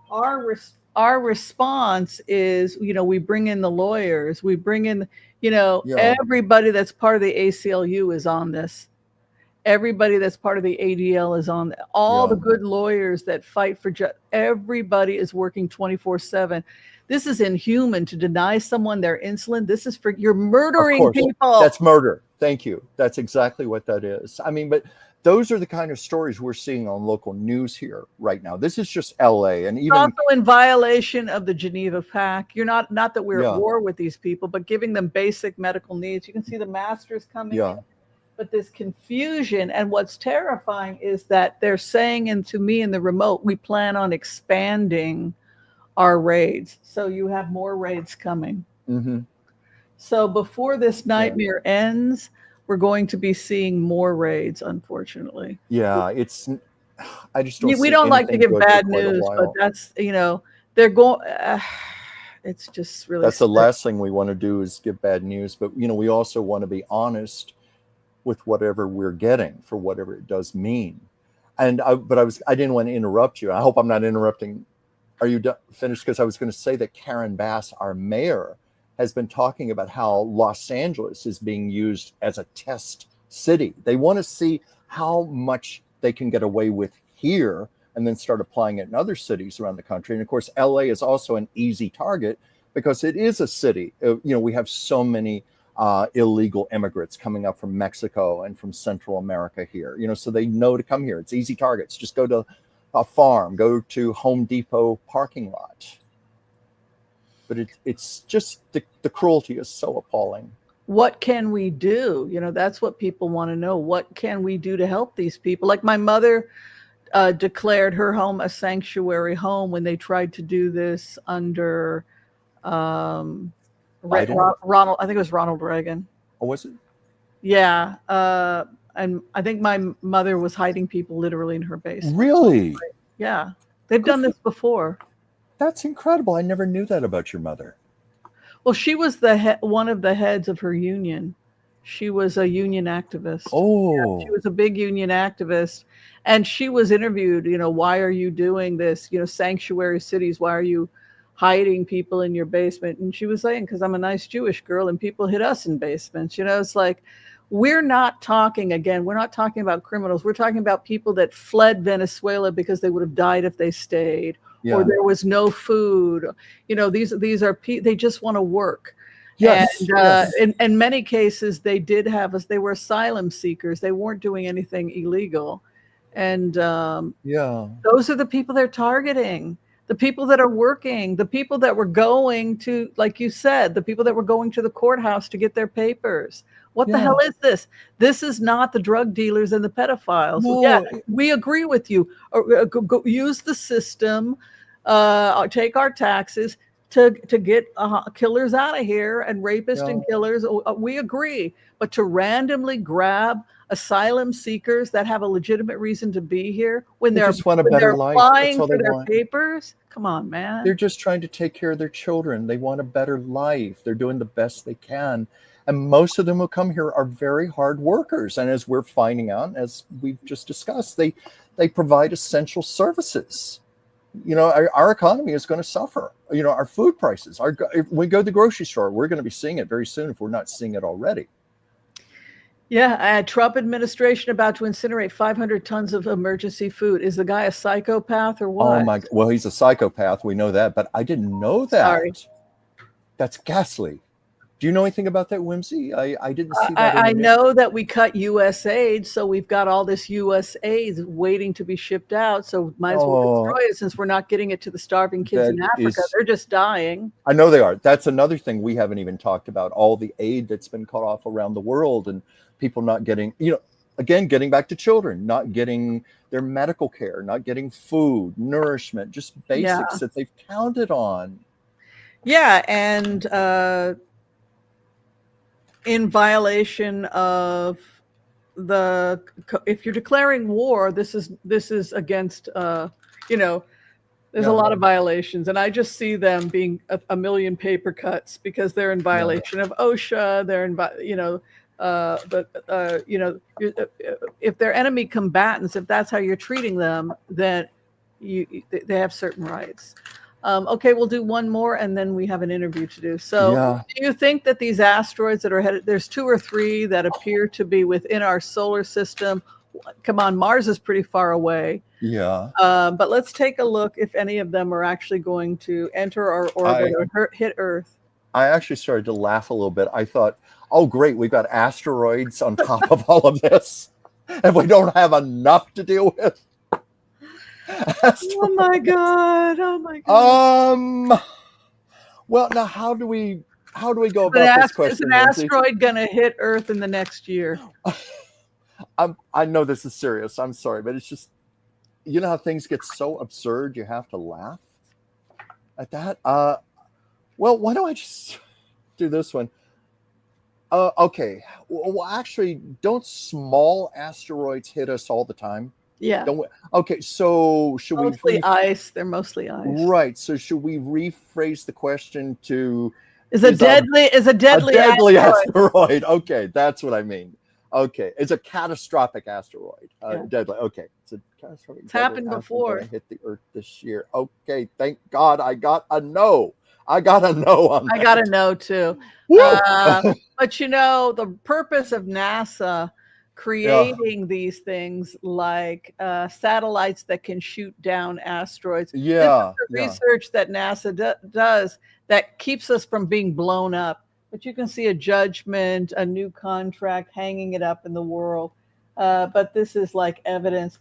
our response is, we bring in the lawyers, we bring in, yeah, everybody that's part of the ACLU is on this. Everybody that's part of the ADL is on. All the yeah. good lawyers that fight for everybody is working 24/7. This is inhuman to deny someone their insulin. This is you're Of murdering course, people. that's murder. Thank you. That's exactly what that is. I mean, but those are the kind of stories we're seeing on local news here right now. This is just LA, and It's even also in violation of the Geneva Pact. You're not that we're at yeah, war with these people, but giving them basic medical needs. You can see the masters coming in. yeah, But this confusion, and what's terrifying is that they're saying into me in the remote, we plan on expanding our raids. So you have more raids coming. mm-hmm, So before this yeah, nightmare ends, we're going to be seeing more raids, unfortunately. yeah. I just don't We see don't like to anything give good for bad quite a news, but while. that's, they're going, it's just really That's the scary. last thing we want to do is give bad news, but we also want to be honest with whatever we're getting for whatever it does mean. And I didn't want to interrupt you. I hope I'm not interrupting. Are you finished? Because I was going to say that Karen Bass, our mayor, has been talking about how Los Angeles is being used as a test city. They want to see how much they can get away with here and then start applying it in other cities around the country. And of course, LA is also an easy target because it is a city. We have so many illegal immigrants coming up from Mexico and from Central America here, so they know to come here. It's easy targets. Just go to a farm, go to Home Depot parking lot. But it's just the cruelty is so appalling. what can we do? That's what people want to know. What can we do to help these people? Like my mother declared her home a sanctuary home when they tried to do this under um, Biden? Ronald. I think it was Ronald Reagan. Or was it? Yeah, and I think my mother was hiding people literally in her basement. Really? Yeah, they've done this before. That's incredible. I never knew that about your mother. Well, she was one of the heads of her union. She was a union activist. Oh. Yeah, she was a big union activist, and she was interviewed. Why are you doing this? Sanctuary cities. Why are you hiding people in your basement? And she was saying, because I'm a nice Jewish girl, and people hid us in basements. It's like we're not talking about criminals. We're talking about people that fled Venezuela because they would have died if they stayed. Yeah. Or there was no food. These are they just want to work. Yes, And yes. in many cases, they did have us. They were asylum seekers. They weren't doing anything illegal. And Yeah. those are the people they're targeting. The people that are working, the people that were going to, like you said, the people that were going to the courthouse to get their papers. What the hell is this? This is not the drug dealers and the pedophiles. No. Yeah, we agree with you. Go use the system, take our taxes to get killers out of here and rapists and killers. We agree. But to randomly grab asylum seekers that have a legitimate reason to be here when they're just want a better life. applying That's all for they their want. papers, come on, man. They're just trying to take care of their children. They want a better life. They're doing the best they can. And most of them who come here are very hard workers. And as we're finding out, as we've just discussed, they provide essential services. Our economy is going to suffer. Our food prices. If we go to the grocery store, we're going to be seeing it very soon if we're not seeing it already. Yeah, Trump administration about to incinerate 500 tons of emergency food. Is the guy a psychopath or what? Oh my! Well, he's a psychopath. We know that, but I didn't know that. Sorry. That's ghastly. Do you know anything about that, Whimsy? I didn't see that. I know that we cut U.S. aid, so we've got all this U.S. aid waiting to be shipped out. So might as well destroy it since we're not getting it to the starving kids in Africa. They're just dying. I know they are. That's another thing we haven't even talked about. All the aid that's been cut off around the world and people not getting, again, getting back to children, not getting their medical care, not getting food, nourishment, just basics that they've counted on. Yeah, and in violation of if you're declaring war, this is against there's a lot of violations, and I just see them being a million paper cuts because they're in violation of OSHA. They're in if they're enemy combatants, if that's how you're treating them, then they have certain rights. Okay, we'll do one more and then we have an interview to do. So do you think that these asteroids that are headed, there's 2 or 3 that appear to be within our solar system. Come on, Mars is pretty far away. Yeah. But let's take a look if any of them are actually going to enter our orbit or hit Earth. I actually started to laugh a little bit. I thought, oh, great, we've got asteroids on top of all of this. And we don't have enough to deal with. Oh my god! Oh my god! Well, now how do we go about this question? Is an asteroid going to hit Earth in the next year? I know this is serious. I'm sorry, but it's just, how things get so absurd, you have to laugh at that. Well, why don't I just do this one? Okay. Well, actually, don't small asteroids hit us all the time? Yeah. Okay, so should we mostly ice? They're mostly ice. Right. So should we rephrase the question to is a deadly asteroid? Okay, that's what I mean. Okay, it's a catastrophic asteroid. Deadly. Okay, it's a catastrophic. It's happened before. Hit the Earth this year. Okay, thank God I got a no. I got a no on that. I got a no too. But the purpose of NASA creating these things like satellites that can shoot down asteroids. Yeah. Research that NASA does that keeps us from being blown up. But you can see a judgment, a new contract, hanging it up in the world. But this is like evidence.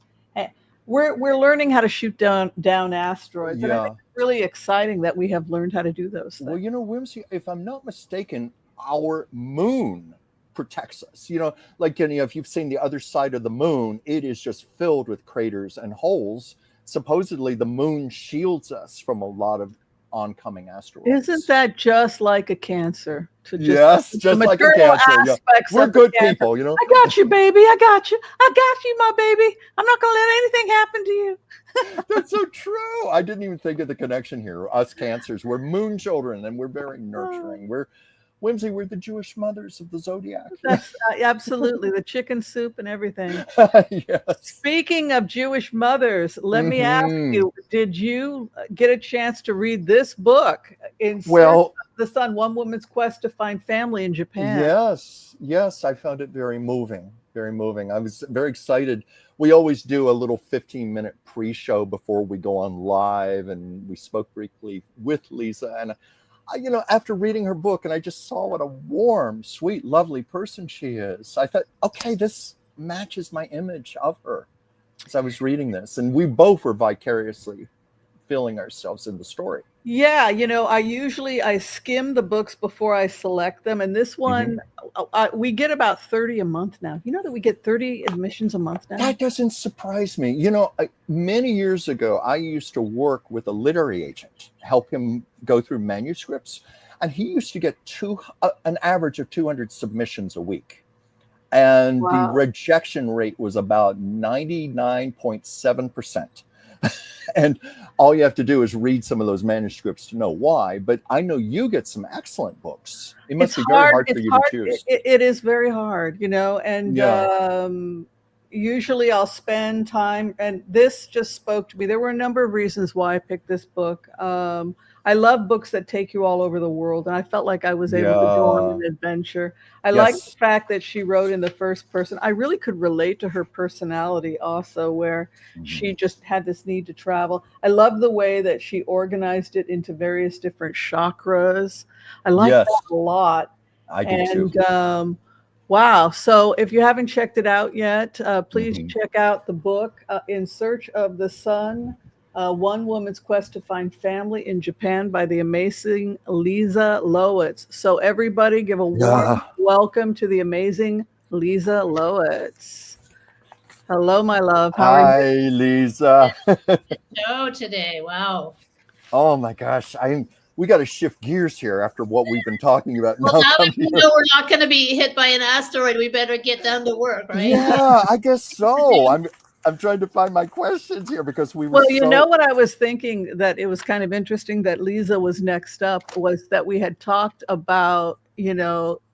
We're learning how to shoot down asteroids. And I think it's really exciting that we have learned how to do those things. Well, Whimsy, if I'm not mistaken, our moon protects us. Like, if you've seen the other side of the moon, it is just filled with craters and holes. Supposedly the moon shields us from a lot of oncoming asteroids. Isn't that just like a Cancer? Yes, the just like a maternal Cancer. Yeah. aspects We're of the good Cancer. people, I got you, baby. I got you. I got you, my baby. I'm not going to let anything happen to you. That's so true. I didn't even think of the connection here. Us Cancers, we're moon children, and we're very nurturing. We're Whimsy, we're the Jewish mothers of the zodiac. That's absolutely the chicken soup and everything. Yes. Speaking of Jewish mothers, let me ask you, did you get a chance to read this book, In Search of the Sun, One Woman's Quest to Find Family in Japan? Yes, I found it very moving, very moving. I was very excited. We always do a little 15-minute pre-show before we go on live, and we spoke briefly with Lisa, and after reading her book, and I just saw what a warm, sweet, lovely person she is, I thought, okay, this matches my image of her as I was reading this. And we both were vicariously feeling ourselves in the story. Yeah, I skim the books before I select them. And this one, we get about 30 a month now. You know that we get 30 admissions a month now? That doesn't surprise me. Many years ago, I used to work with a literary agent, help him go through manuscripts. And he used to get an average of 200 submissions a week. And the rejection rate was about 99.7%. And all you have to do is read some of those manuscripts to know why. But I know you get some excellent books. It must be very hard for you to choose. It is very hard, and usually I'll spend time, and this just spoke to me. There were a number of reasons why I picked this book. I love books that take you all over the world, and I felt like I was able to go on an adventure. I like the fact that she wrote in the first person. I really could relate to her personality also, where she just had this need to travel. I love the way that she organized it into various different chakras. I like that a lot. I do too. And wow. So if you haven't checked it out yet, please check out the book, In Search of the Sun, One Woman's Quest to Find Family in Japan by the amazing Lisa Loitz. So everybody give a warm welcome to the amazing Lisa Loitz. Hello, my love. How are you? Hi, Lisa. Show today. Wow. Oh my gosh. We got to shift gears here after what we've been talking about. Well, now that we know we're not going to be hit by an asteroid, we better get down to work, right? Yeah, I guess so. I'm trying to find my questions here because we were. Well, you know what I was thinking, that it was kind of interesting that Lisa was next up, was that we had talked about,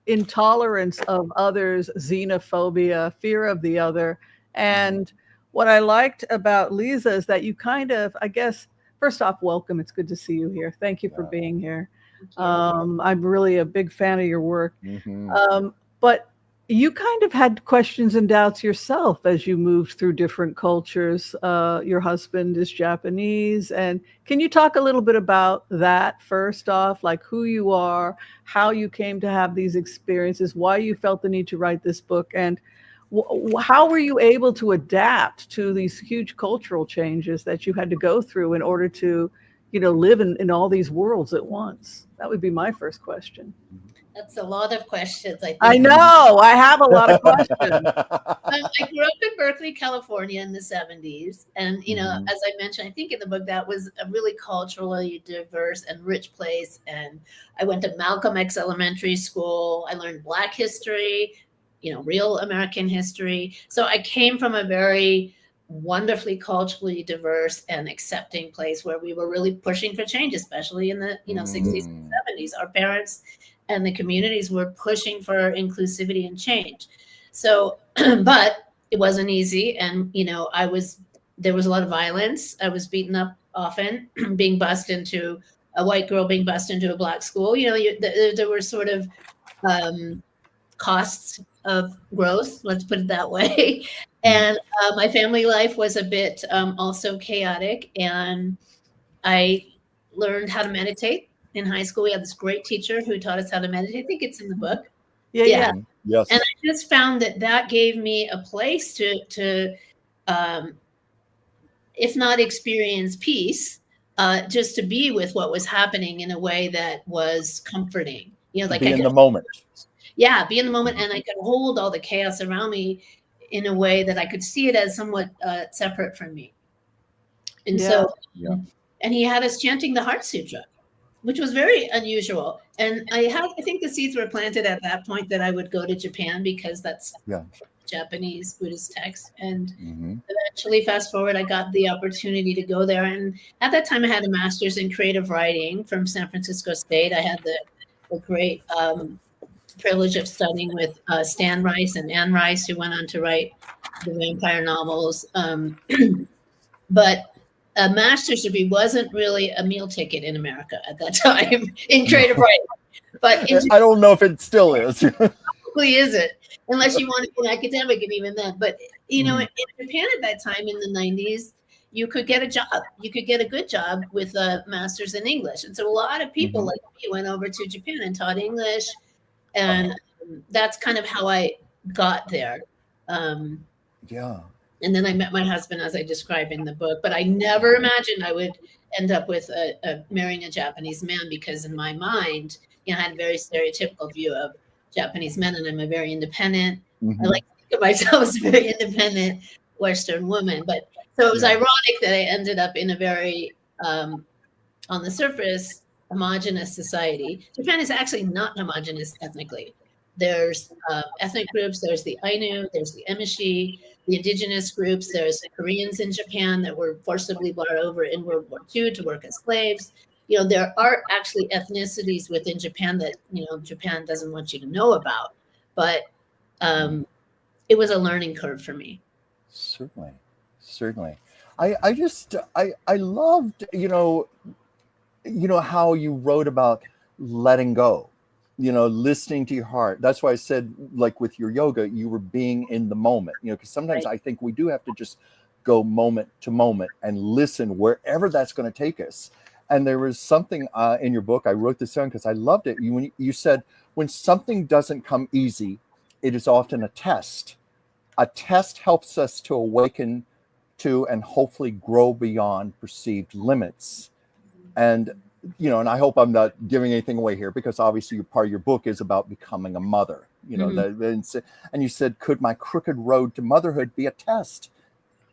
intolerance of others, xenophobia, fear of the other. And what I liked about Lisa is that you kind of, I guess, first off, welcome. It's good to see you here. Thank you for being here. I'm really a big fan of your work. But you kind of had questions and doubts yourself as you moved through different cultures. Your husband is Japanese. And can you talk a little bit about that first off, like who you are, how you came to have these experiences, why you felt the need to write this book, and how were you able to adapt to these huge cultural changes that you had to go through in order to, live in all these worlds at once? That would be my first question. That's a lot of questions, I think. I know. I have a lot of questions. I grew up in Berkeley, California in the 70s. And, as I mentioned, I think in the book, that was a really culturally diverse and rich place. And I went to Malcolm X Elementary School. I learned Black history, real American history. So I came from a very wonderfully culturally diverse and accepting place where we were really pushing for change, especially in the 60s and 70s. Our parents and the communities were pushing for inclusivity and change. So, but it wasn't easy. And, there was a lot of violence. I was beaten up often, a white girl being bused into a Black school. There were sort of costs of growth, let's put it that way. And my family life was a bit also chaotic. And I learned how to meditate in high school. We had this great teacher who taught us how to meditate. I think it's in the book. Yeah. Yes. And I just found that gave me a place to if not experience peace, just to be with what was happening in a way that was comforting. like Be I in could, the moment. yeah, be in the moment, and I could hold all the chaos around me in a way that I could see it as somewhat separate from me. And Yeah. and he had us chanting the Heart Sutra, which was very unusual. And I think the seeds were planted at that point that I would go to Japan, because that's Japanese Buddhist text. And eventually, fast forward, I got the opportunity to go there. And at that time, I had a master's in creative writing from San Francisco State. I had the great privilege of studying with Stan Rice and Anne Rice, who went on to write the vampire novels. But a master's degree wasn't really a meal ticket in America at that time in creative writing. But I don't know if it still is. probably isn't, unless you want to be an academic, and even then. But in Japan at that time in the 90s, you could get a job. You could get a good job with a master's in English. And so a lot of people like me went over to Japan and taught English. And that's kind of how I got there. And then I met my husband, as I describe in the book. But I never imagined I would end up with marrying a Japanese man, because in my mind, I had a very stereotypical view of Japanese men, and I'm a very independent. I like to think of myself as a very independent Western woman. But so it was ironic that I ended up in a very, on the surface, homogenous society. Japan is actually not homogenous ethnically. There's ethnic groups. There's the Ainu. There's the Emishi, the indigenous groups. There's Koreans in Japan that were forcibly brought over in World War II to work as slaves. There are actually ethnicities within Japan that, Japan doesn't want you to know about. But it was a learning curve for me. Certainly. I loved, how you wrote about letting go, listening to your heart. That's why I said, like with your yoga, you were being in the moment, because sometimes I think we do have to just go moment to moment and listen wherever that's going to take us. And there was something in your book, I wrote this down because I loved it. You said, when something doesn't come easy, it is often a test. A test helps us to awaken to and hopefully grow beyond perceived limits. And and I hope I'm not giving anything away here, because obviously part of your book is about becoming a mother. And you said, could my crooked road to motherhood be a test?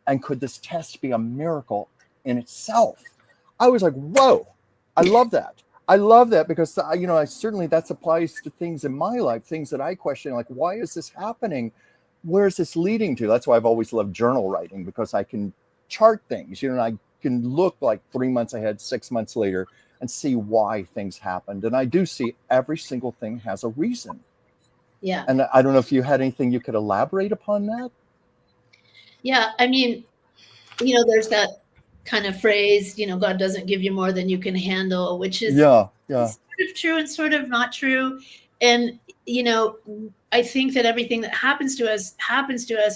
And could this test be a miracle in itself? I was like, whoa, I love that. I love that, because I certainly that applies to things in my life, things that I question, like, why is this happening? Where is this leading to? That's why I've always loved journal writing, because I can chart things, and I can look like 3 months ahead, 6 months later, and see why things happened. And I do see every single thing has a reason. Yeah. And I don't know if you had anything you could elaborate upon that. Yeah. I mean, there's that kind of phrase, God doesn't give you more than you can handle, which is sort of true and sort of not true. And, I think that everything that happens to us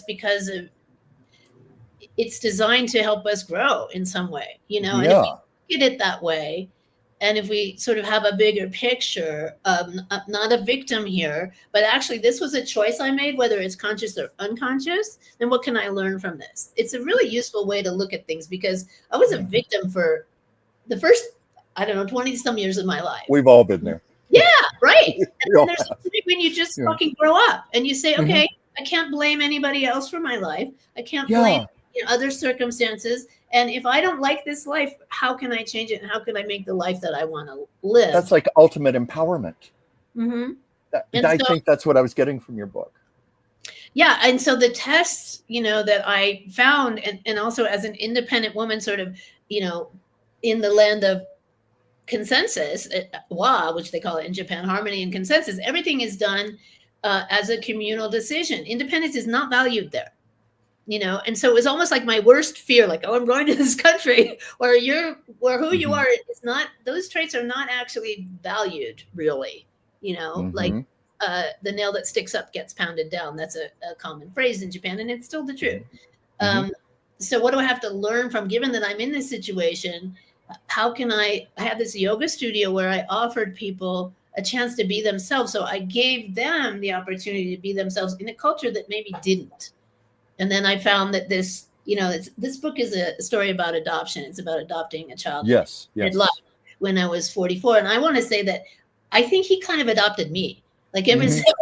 because it's designed to help us grow in some way, and if we look at it that way, and if we sort of have a bigger picture, not a victim here, but actually this was a choice I made, whether it's conscious or unconscious, then what can I learn from this? It's a really useful way to look at things, because I was a victim for the first, 20 some years of my life. We've all been there. Yeah, right. And then there's something when you just fucking grow up and you say, okay, I can't blame anybody else for my life. I can't blame other circumstances. And if I don't like this life, how can I change it? And how can I make the life that I want to live? That's like ultimate empowerment. I think that's what I was getting from your book. Yeah. And so the tests, that I found, and also as an independent woman, sort of, in the land of consensus, wa, which they call it in Japan, harmony and consensus, everything is done as a communal decision. Independence is not valued there. And so it was almost like my worst fear, like, oh, I'm going to this country where who you are is not, those traits are not actually valued really, like the nail that sticks up gets pounded down. That's a common phrase in Japan, and it's still the truth. So what do I have to learn from, given that I'm in this situation? How can I had this yoga studio where I offered people a chance to be themselves. So I gave them the opportunity to be themselves in a culture that maybe didn't. And then I found that this book is a story about adoption. It's about adopting a child. Yes. When I was 44. And I want to say that I think he kind of adopted me. Like ever Mhm. since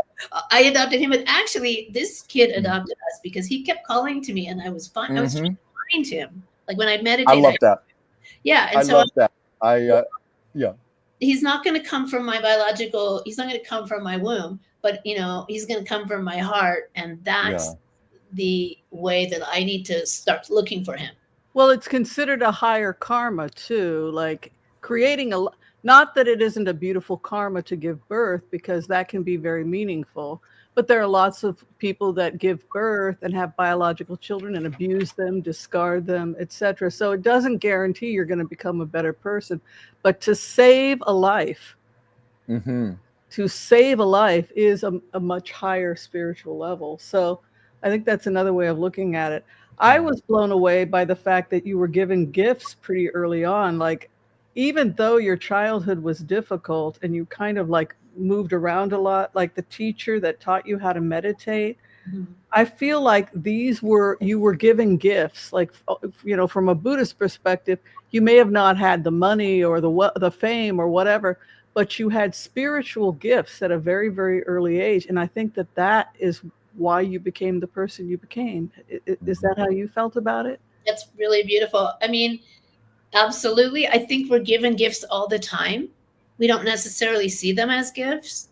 I adopted him, but actually this kid Mhm. adopted us because he kept calling to me, and I was fine. I was trying Mhm. to find him. Like when I I meditate, love that. yeah. I And so love that. Yeah. he's not going to come from my biological. He's not going to come from my womb, but he's going to come from my heart, and Yeah. that's the way that I need to start looking for him. Well, it's considered a higher karma too, like creating not that it isn't a beautiful karma to give birth, because that can be very meaningful, but there are lots of people that give birth and have biological children and abuse them, discard them, etc. So it doesn't guarantee you're going to become a better person, but to save a life, Mm-hmm. is a much higher spiritual level. So I think that's another way of looking at it. I was blown away by the fact that you were given gifts pretty early on. Like, even though your childhood was difficult and you kind of like moved around a lot, like the teacher that taught you how to meditate, Mhm. I feel like you were given gifts. Like, from a Buddhist perspective, you may have not had the money or the fame or whatever, but you had spiritual gifts at a very, very early age. And I think that is why you became the person you became. Is that how you felt about it? That's really beautiful. I mean, absolutely. I think we're given gifts all the time. We don't necessarily see them as gifts.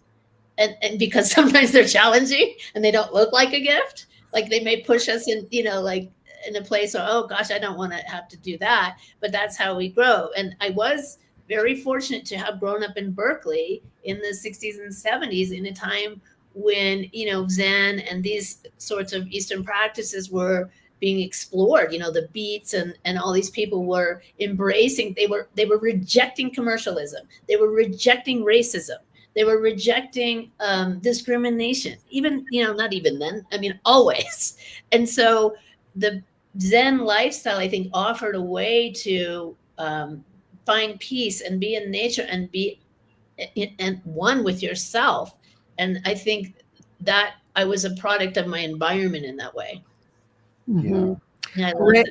And because sometimes they're challenging and they don't look like a gift, like they may push us in, like in a place where, oh gosh, I don't want to have to do that. But that's how we grow. And I was very fortunate to have grown up in Berkeley in the 60s and 70s in a time when, Zen and these sorts of Eastern practices were being explored. The beats and all these people were embracing, they were rejecting commercialism, they were rejecting racism, they were rejecting discrimination, even, not even then, I mean, always. And so the Zen lifestyle, I think, offered a way to find peace and be in nature and be and one with yourself. And I think that I was a product of my environment in that way. Yeah. Mhm. And I love Ra- that.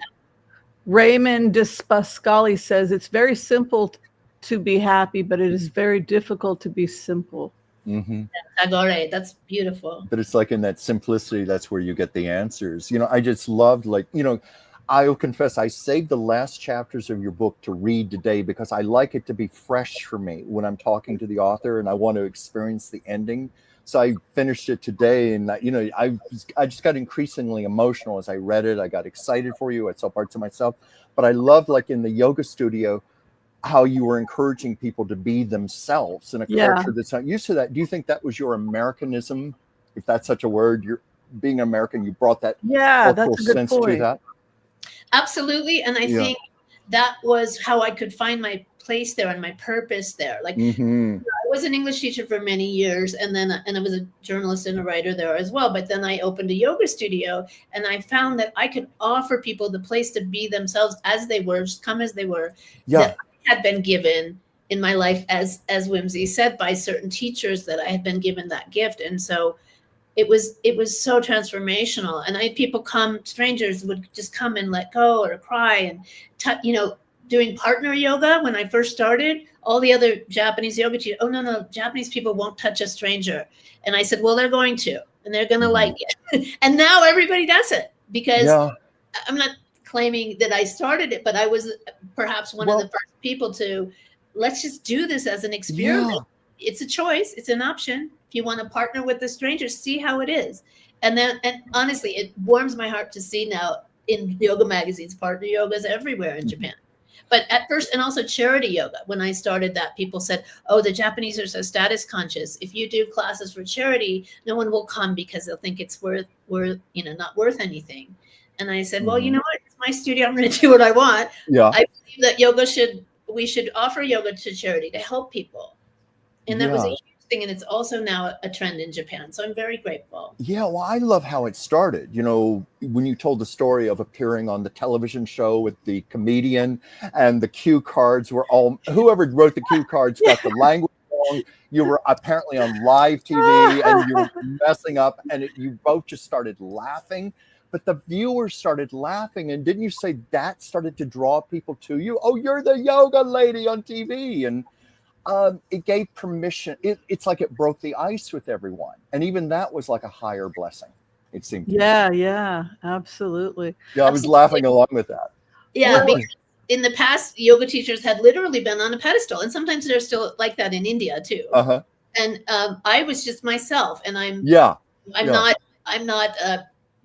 Raymond Dispascali says it's very simple to be happy, but it is very difficult to be simple. Mm-hmm. Tagore, that's beautiful. But it's like in that simplicity, that's where you get the answers. I just loved, like, I'll confess, I saved the last chapters of your book to read today because I like it to be fresh for me when I'm talking to the author and I want to experience the ending. So I finished it today, and I just got increasingly emotional as I read it. I got excited for you. I saw parts of myself, but I loved, like in the yoga studio, how you were encouraging people to be themselves in a Yeah. culture that's not used to that. Do you think that was your Americanism, if that's such a word? You're being American, you brought that Yeah, cultural that's a good sense to point. that. Absolutely. And I Yeah. think that was how I could find my place there and my purpose there. Like Mm-hmm. I was an English teacher for many years, and I was a journalist and a writer there as well. But then I opened a yoga studio, and I found that I could offer people the place to be themselves as they were, just come as they were, Yeah. that I had been given in my life, as Whimsy said, by certain teachers, that I had been given that gift. And so it was so transformational. And I had people come, strangers would just come and let go or cry, and doing partner yoga when I first started, all the other Japanese yoga teachers, oh no, Japanese people won't touch a stranger. And I said, well, they're going to, and they're going to like it. And now everybody does it, because Yeah. I'm not claiming that I started it, but I was perhaps one of the first people to, let's just do this as an experiment. Yeah. It's a choice. It's an option. If you want to partner with a stranger, see how it is. And honestly, it warms my heart to see now in yoga magazines, partner yoga is everywhere in Japan. But at first, and also charity yoga, when I started that, people said, oh, the Japanese are so status conscious. If you do classes for charity, no one will come because they'll think it's not worth anything. And I said, well, you know what? It's my studio. I'm going to do what I want. Yeah. I believe that we should offer yoga to charity to help people. And that was a huge thing. And it's also now a trend in Japan. So I'm very grateful. Yeah, well, I love how it started. When you told the story of appearing on the television show with the comedian, and the cue cards were all, whoever wrote the cue cards got the language wrong. You were apparently on live TV and you were messing up, and you both just started laughing. But the viewers started laughing. And didn't you say that started to draw people to you? Oh, you're the yoga lady on TV. And It gave permission. It's like it broke the ice with everyone, and even that was like a higher blessing. It seemed. Yeah, absolutely. Yeah, I was Absolutely. laughing along with that. Yeah, Well, because in the past, yoga teachers had literally been on a pedestal, and sometimes they're still like that in India too. Uh-huh. And I was just myself, and I'm Yeah. not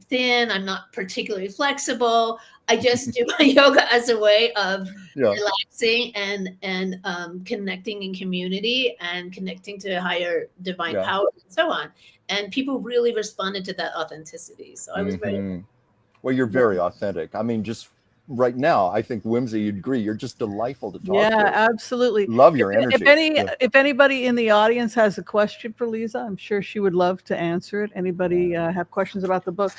thin. I'm not particularly flexible. I just do my yoga as a way of Yeah. relaxing and connecting in community and connecting to higher divine Yeah. power and so on. And people really responded to that authenticity. So I was very Mhm. Well, you're very authentic. I mean, just right now, I think Whimsy, you'd agree. You're just delightful to talk yeah, to. absolutely. Love your energy. If anybody in the audience has a question for Lisa, I'm sure she would love to answer it. Anybody have questions about the book?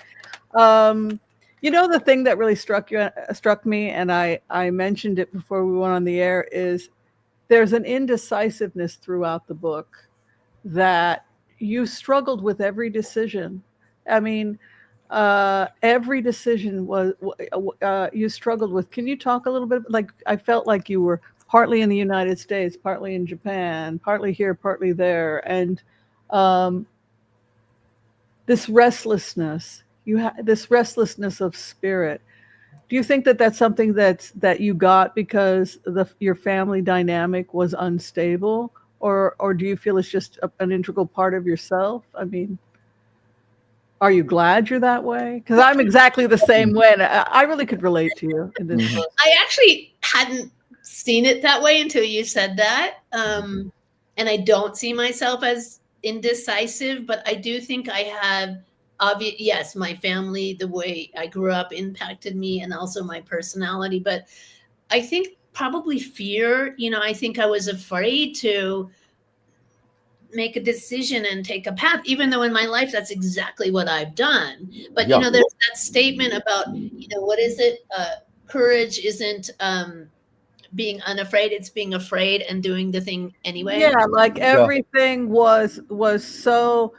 The thing that really struck me, and I mentioned it before we went on the air, is there's an indecisiveness throughout the book that you struggled with every decision. I mean, every decision was you struggled with. Can you talk a little bit? Like, I felt like you were partly in the United States, partly in Japan, partly here, partly there, and this restlessness. This restlessness of spirit. Do you think that that's something that you got because your family dynamic was unstable, or do you feel it's just an integral part of yourself? I mean, are you glad you're that way? Because I'm exactly the same way, and I really could relate to you in this book. I actually hadn't seen it that way until you said that. And I don't see myself as indecisive, but I do think I have yes, my family, the way I grew up impacted me, and also my personality. But I think probably fear, I think I was afraid to make a decision and take a path, even though in my life that's exactly what I've done. But Yeah. there's that statement about what is it, courage isn't being unafraid, it's being afraid and doing the thing anyway. Yeah, like everything was so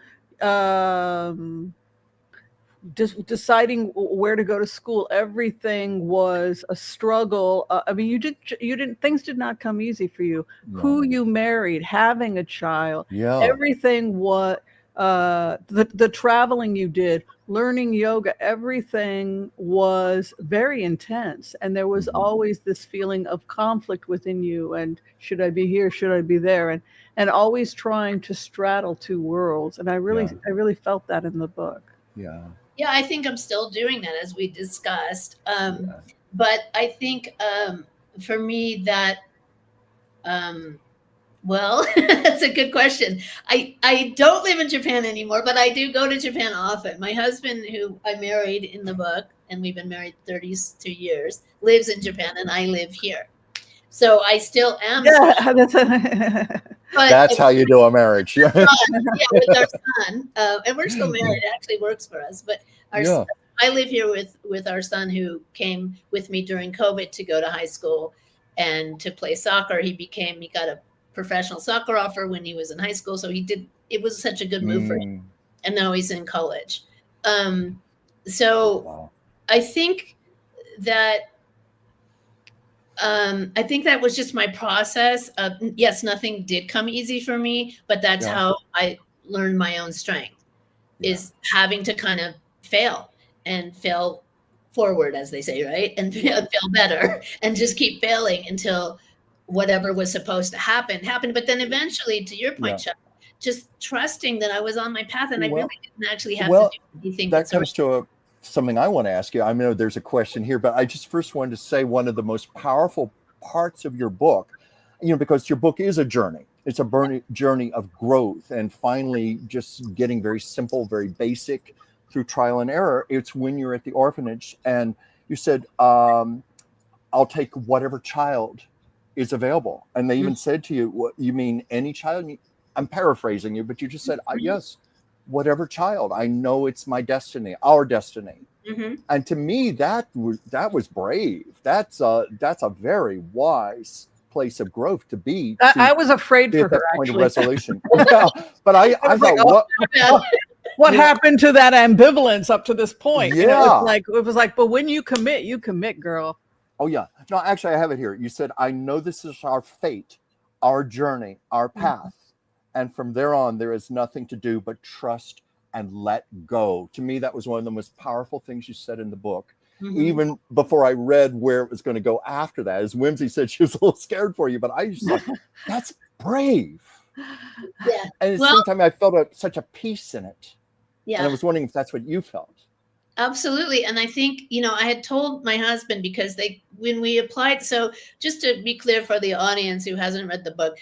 just deciding where to go to school. Everything was a struggle. I mean, you didn't things did not come easy for you. No. Who you married, having a child, Yeah. everything, what the traveling you did, learning yoga, everything was very intense, and there was always this feeling of conflict within you, and should I be here, should I be there, and always trying to straddle two worlds. And I really felt that in the book. Yeah, I think I'm still doing that, as we discussed. But I think for me that, well, that's a good question. I don't live in Japan anymore, but I do go to Japan often. My husband, who I married in the book, and we've been married 32 years, lives in Japan, and I live here. So I still am. Yeah, that's how you do a marriage. With our son, and we're still married. It actually works for us. But our son, I live here with our son, who came with me during COVID to go to high school and to play soccer. He got a professional soccer offer when he was in high school, so it was such a good move for him. And now he's in college. So I think that was just my process. Yes, nothing did come easy for me, but that's how I learned my own strength, is having to kind of fail forward, as they say, right? And fail better, and just keep failing until whatever was supposed to happen happened. But then eventually, to your point, Chuck, just trusting that I was on my path, and I really didn't actually have to do anything. That comes to something I want to ask you. I know there's a question here, but I just first wanted to say one of the most powerful parts of your book, because your book is a journey. It's a journey of growth, and finally just getting very simple, very basic through trial and error. It's when you're at the orphanage and you said, I'll take whatever child is available. And they even said to you, what you mean, any child? I'm paraphrasing you, but you just said, yes, whatever child. I know it's my destiny, our destiny. And to me, that was brave. That's a very wise place of growth to be. I was afraid for her, point actually. of resolution. But I thought, what happened to that ambivalence up to this point? Yeah. It was like, but when you commit, girl. Oh yeah. No, actually I have it here. You said, I know this is our fate. our journey, our path. And from there on, there is nothing to do but trust and let go. To me, that was one of the most powerful things you said in the book. Even before I read where it was going to go after that, as Whimsy said, she was a little scared for you, but I just thought, that's brave. Yeah. And at the same time, I felt such a peace in it. Yeah. And I was wondering if that's what you felt. Absolutely. And I think, I had told my husband, because when we applied, so just to be clear for the audience who hasn't read the book,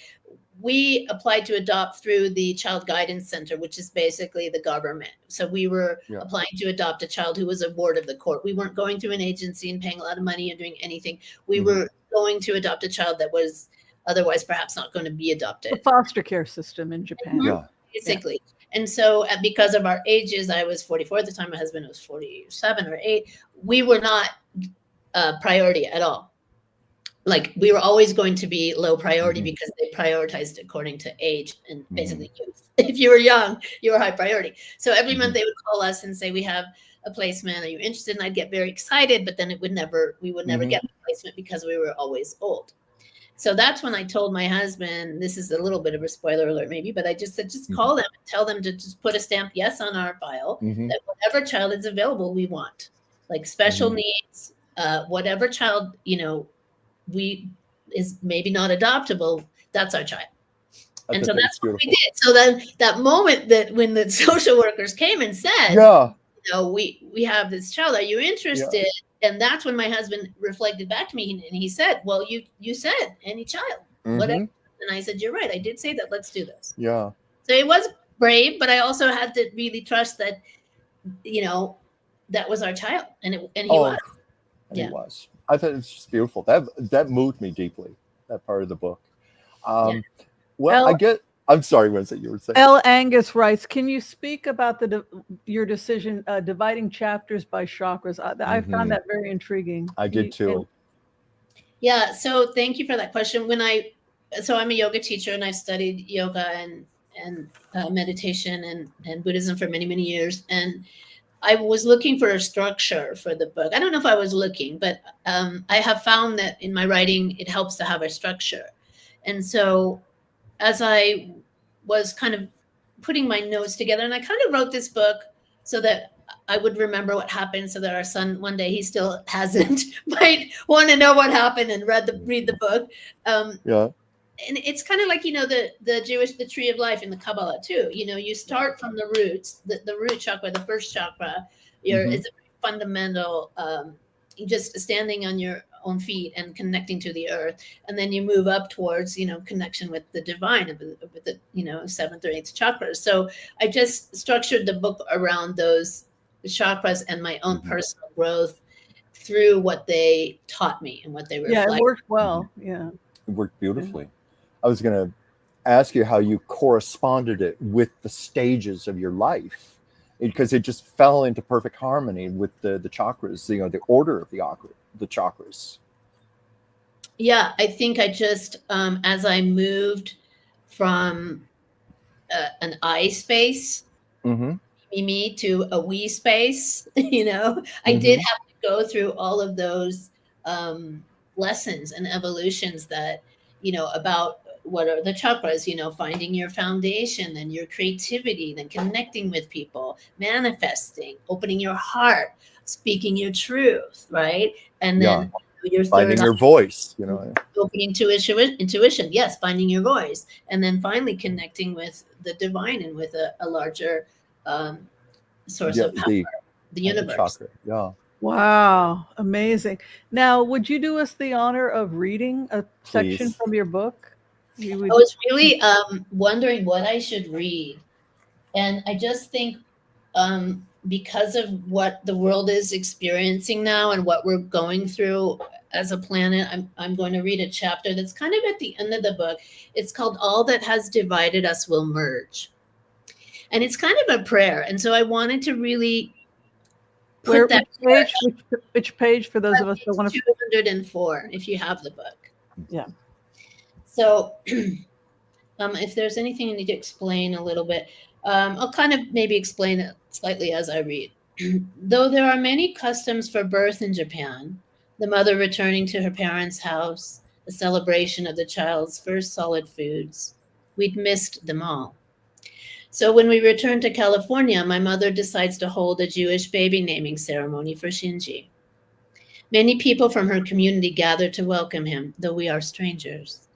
we applied to adopt through the Child Guidance Center, which is basically the government. So we were applying to adopt a child who was a ward of the court. We weren't going through an agency and paying a lot of money and doing anything. We were going to adopt a child that was otherwise perhaps not going to be adopted. The foster care system in Japan. Basically. And so because of our ages, I was 44 at the time, my husband was 47 or 8, we were not priority at all. Like, we were always going to be low priority because they prioritized according to age and basically youth. If you were young, you were high priority. So every month they would call us and say, we have a placement. Are you interested? And I'd get very excited, but then we would never get the placement because we were always old. So that's when I told my husband, this is a little bit of a spoiler alert maybe, but I just said, just call them and tell them to just put a stamp yes on our file, that whatever child is available, we want. Like special needs, whatever child, is maybe not adoptable, that's our child. And so that's what we did. So then that moment that when the social workers came and said, we have this child, are you interested? And that's when my husband reflected back to me and he said, well, you said any child, whatever. And I said, you're right. I did say that. Let's do this. Yeah. So it was brave, but I also had to really trust that, that was our child. And he was. He was. I thought it's just beautiful. That moved me deeply, that part of the book. Well, I'm sorry, Winston, you were saying. L. Angus writes, can you speak about your decision dividing chapters by chakras? I found that very intriguing. I did too. Yeah, so thank you for that question. So I'm a yoga teacher and I've studied yoga and meditation and Buddhism for many, many years. And I was looking for a structure for the book. I don't know if I was looking, but I have found that in my writing, it helps to have a structure. And so as I was kind of putting my notes together, and I kind of wrote this book so that I would remember what happened, so that our son one day, he still hasn't, might want to know what happened and read the book. And it's kind of like, the tree of life in the Kabbalah too. You start from the roots, the root chakra, the first chakra, it's a fundamental, just standing on your own feet and connecting to the earth. And then you move up towards, connection with the divine, with the, 7th or 8th chakras. So I just structured the book around those chakras and my own personal growth through what they taught me and what they reflect. Yeah, it worked well. Yeah. It worked beautifully. I was going to ask you how you corresponded it with the stages of your life, because it just fell into perfect harmony with the chakras, the order of the chakras. Yeah, I think I just, as I moved from an I space, me to a we space, I did have to go through all of those lessons and evolutions that, about what are the chakras, finding your foundation and your creativity, then connecting with people, manifesting, opening your heart, speaking your truth, right? And then your finding your voice, opening intuition, yes, finding your voice, and then finally connecting with the divine and with a larger source of power, the universe. Chakra. Yeah. Wow, amazing. Now, would you do us the honor of reading a section from your book? I was really wondering what I should read. And I just think because of what the world is experiencing now and what we're going through as a planet, I'm going to read a chapter that's kind of at the end of the book. It's called All That Has Divided Us Will Merge. And it's kind of a prayer. And so I wanted to really put that which page for those of us that want to 204 if you have the book. Yeah. So if there's anything I need to explain a little bit, I'll kind of maybe explain it slightly as I read. Though there are many customs for birth in Japan, the mother returning to her parents' house, a celebration of the child's first solid foods. We'd missed them all. So when we returned to California, my mother decides to hold a Jewish baby naming ceremony for Shinji. Many people from her community gather to welcome him, though we are strangers.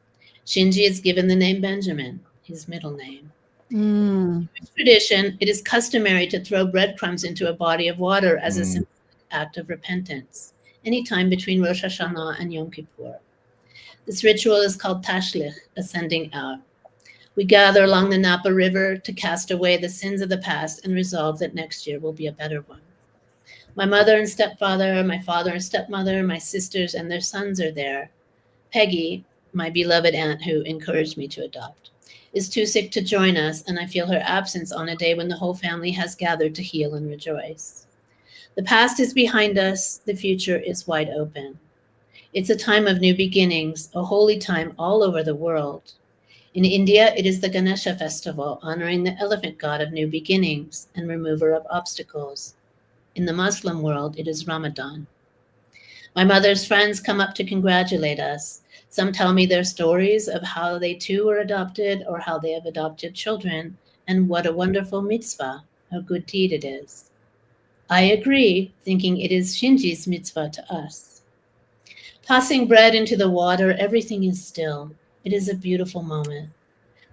Shinji is given the name Benjamin, his middle name. In tradition, it is customary to throw breadcrumbs into a body of water as a symbolic act of repentance, anytime between Rosh Hashanah and Yom Kippur. This ritual is called tashlich, ascending out. We gather along the Napa River to cast away the sins of the past and resolve that next year will be a better one. My mother and stepfather, my father and stepmother, my sisters and their sons are there. Peggy, my beloved aunt who encouraged me to adopt, is too sick to join us, and I feel her absence on a day when the whole family has gathered to heal and rejoice. The past is behind us, the future is wide open. It's a time of new beginnings, a holy time all over the world. In India, it is the Ganesha festival, honoring the elephant god of new beginnings and remover of obstacles. In the Muslim world, it is Ramadan. My mother's friends come up to congratulate us. Some tell me their stories of how they too were adopted or how they have adopted children, and what a wonderful mitzvah, a good deed it is. I agree, thinking it is Shinji's mitzvah to us. Tossing bread into the water, everything is still. It is a beautiful moment.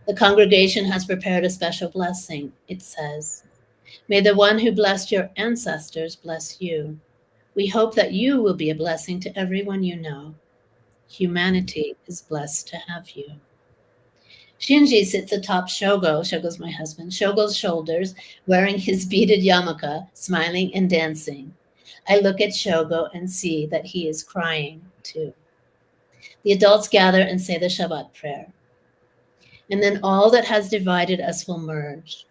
The congregation has prepared a special blessing. It says, "May the one who blessed your ancestors bless you. We hope that you will be a blessing to everyone you know. Humanity is blessed to have you." Shinji sits atop Shogo's my husband, Shogo's shoulders, wearing his beaded yarmulke, smiling and dancing. I look at Shogo and see that he is crying too. The adults gather and say the Shabbat prayer. And then all that has divided us will merge.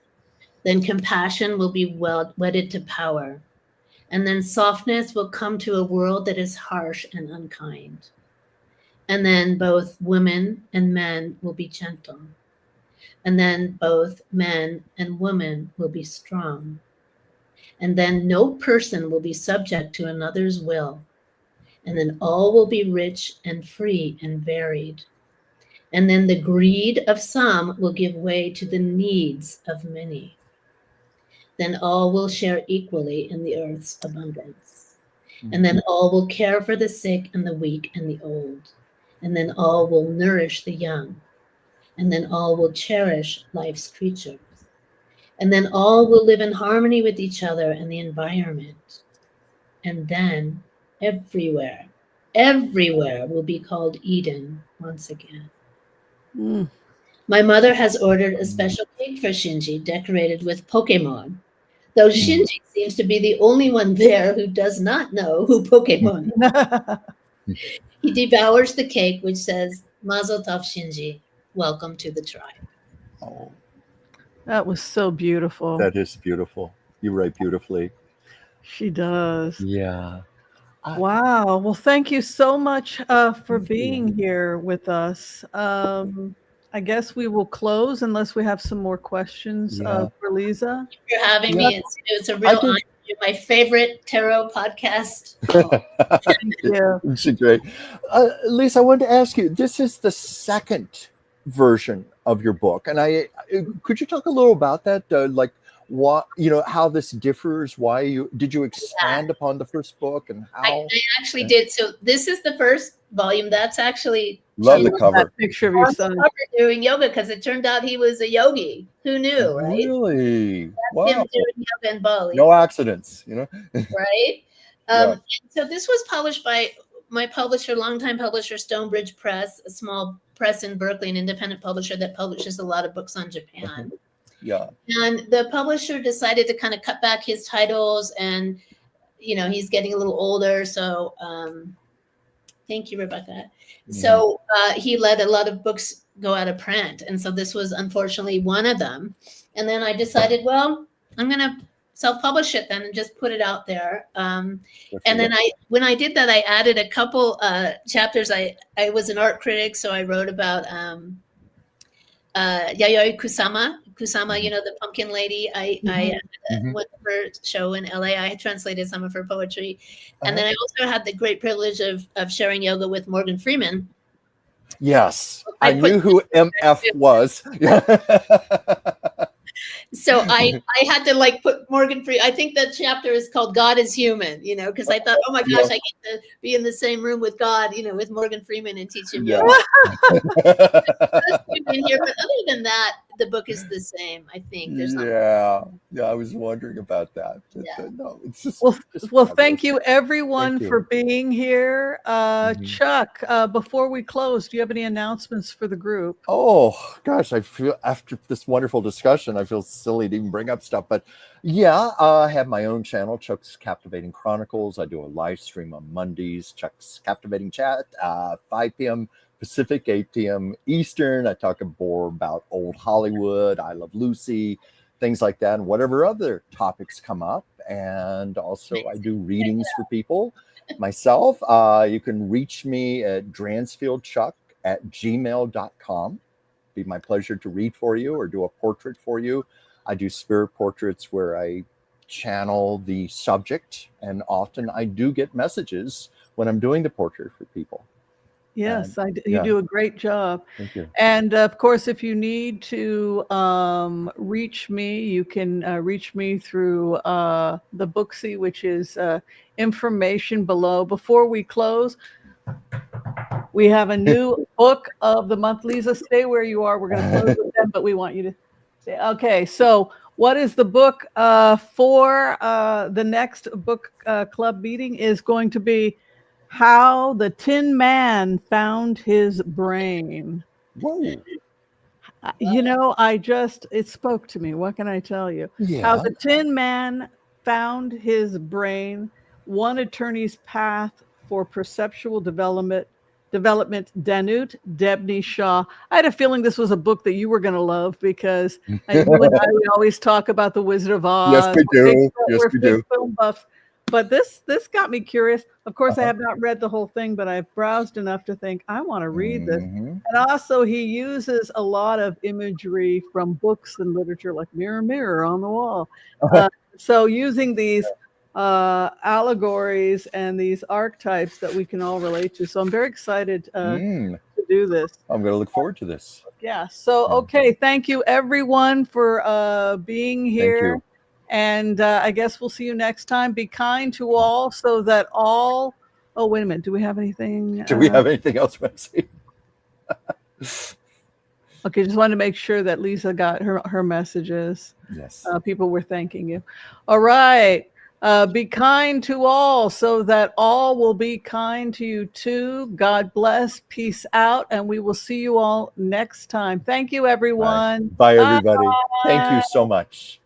Then compassion will be wedded to power. And then softness will come to a world that is harsh and unkind. And then both women and men will be gentle. And then both men and women will be strong. And then no person will be subject to another's will. And then all will be rich and free and varied. And then the greed of some will give way to the needs of many. Then all will share equally in the earth's abundance. And then all will care for the sick and the weak and the old. And then all will nourish the young. And then all will cherish life's creatures. And then all will live in harmony with each other and the environment. And then everywhere will be called Eden once again. My mother has ordered a special cake for Shinji decorated with Pokemon, though Shinji seems to be the only one there who does not know who Pokemon is. He devours the cake, which says, "Mazel tov, Shinji. Welcome to the tribe." Oh, That was so beautiful. that is beautiful. You write beautifully. She does. Yeah. Wow. Well, thank you so much for Thank you. being here with us. I guess we will close unless we have some more questions Yeah. for Lisa. Thank you for having Yeah. me. It's a real honor. You're my favorite tarot podcast. Yeah. It's great. Lisa, I wanted to ask you, this is the second version of your book. And could you talk a little about that? Like what, how this differs, did you expand upon the first book and how? I actually did. So this is the first volume. That's actually Love the cover. That picture of your on the son. cover doing yoga, because it turned out he was a yogi. Who knew, right? Really? Him Wow. doing yoga in Bali. No accidents, Right? Yeah. So this was published by my publisher, longtime publisher, Stonebridge Press, a small press in Berkeley, an independent publisher that publishes a lot of books on Japan. Yeah. And the publisher decided to kind of cut back his titles, and he's getting a little older. So thank you, Rebecca. So he let a lot of books go out of print. And so this was unfortunately one of them. And then I decided, well, I'm going to self-publish it then and just put it out there. And then when I did that, I added a couple chapters. I was an art critic, so I wrote about Yayoi Kusama, the pumpkin lady. I went to her show in LA. I translated some of her poetry. And then I also had the great privilege of sharing yoga with Morgan Freeman. Yes, I I put- knew who MF was. So I had to like put Morgan Freeman. I think that chapter is called God is Human, you know, because I thought, oh my gosh, I get to be in the same room with God, you know, with Morgan Freeman and teach him Yeah. yoga. In here, but other than that, the book is the same. I think there's not. Yeah, I was wondering about that. Yeah. No, it's just Well, well, fabulous. thank you everyone Thank you. for being here. Mhm. Chuck, before we close, do you have any announcements for the group? Oh gosh, I feel after this wonderful discussion, I feel silly to even bring up stuff. But yeah, I have my own channel, Chuck's Captivating Chronicles. I do a live stream on Mondays, Chuck's Captivating Chat, 5 p.m. Pacific, 8 p.m. Eastern. I talk more about old Hollywood, I Love Lucy, things like that, and whatever other topics come up. And also, I do readings for people myself. You can reach me at dransfieldchuck@gmail.com. Be my pleasure to read for you or do a portrait for you. I do spirit portraits where I channel the subject, and often I do get messages when I'm doing the portrait for people. Yes, you yeah. do a great job. Thank you. And of course, if you need to reach me, you can reach me through the Booksy, which is information below. Before we close, we have a new book of the month. Lisa, stay where you are. We're going to close with them, but we want you to stay. Okay, so what is the book for the next book club meeting is going to be How the Tin Man Found His Brain. Whoa. You know, it spoke to me. What can I tell you? Yeah. How the Tin Man Found His Brain, One Attorney's Path for Perceptual Development, Danut Debney Shaw. I had a feeling this was a book that you were going to love because you and I, we always talk about the Wizard of Oz. Yes, we do. Yes, We're we big do. film buffs. But this got me curious. Of course, I have not read the whole thing, but I've browsed enough to think I want to read this. Mhm. And also, he uses a lot of imagery from books and literature, like Mirror, Mirror on the Wall. So using these allegories and these archetypes that we can all relate to. So I'm very excited to do this. I'm going to look forward to this. Yeah. So, okay. Thank you, everyone, for being here. Thank you. And I guess we'll see you next time. Be kind to all so that all. Oh, wait a minute. Do we have anything? Do we have anything else, Whimsy? Okay, just wanted to make sure that Lisa got her messages. Yes. People were thanking you. All right. Be kind to all so that all will be kind to you too. God bless. Peace out. And we will see you all next time. Thank you, everyone. Bye everybody. Thank you so much.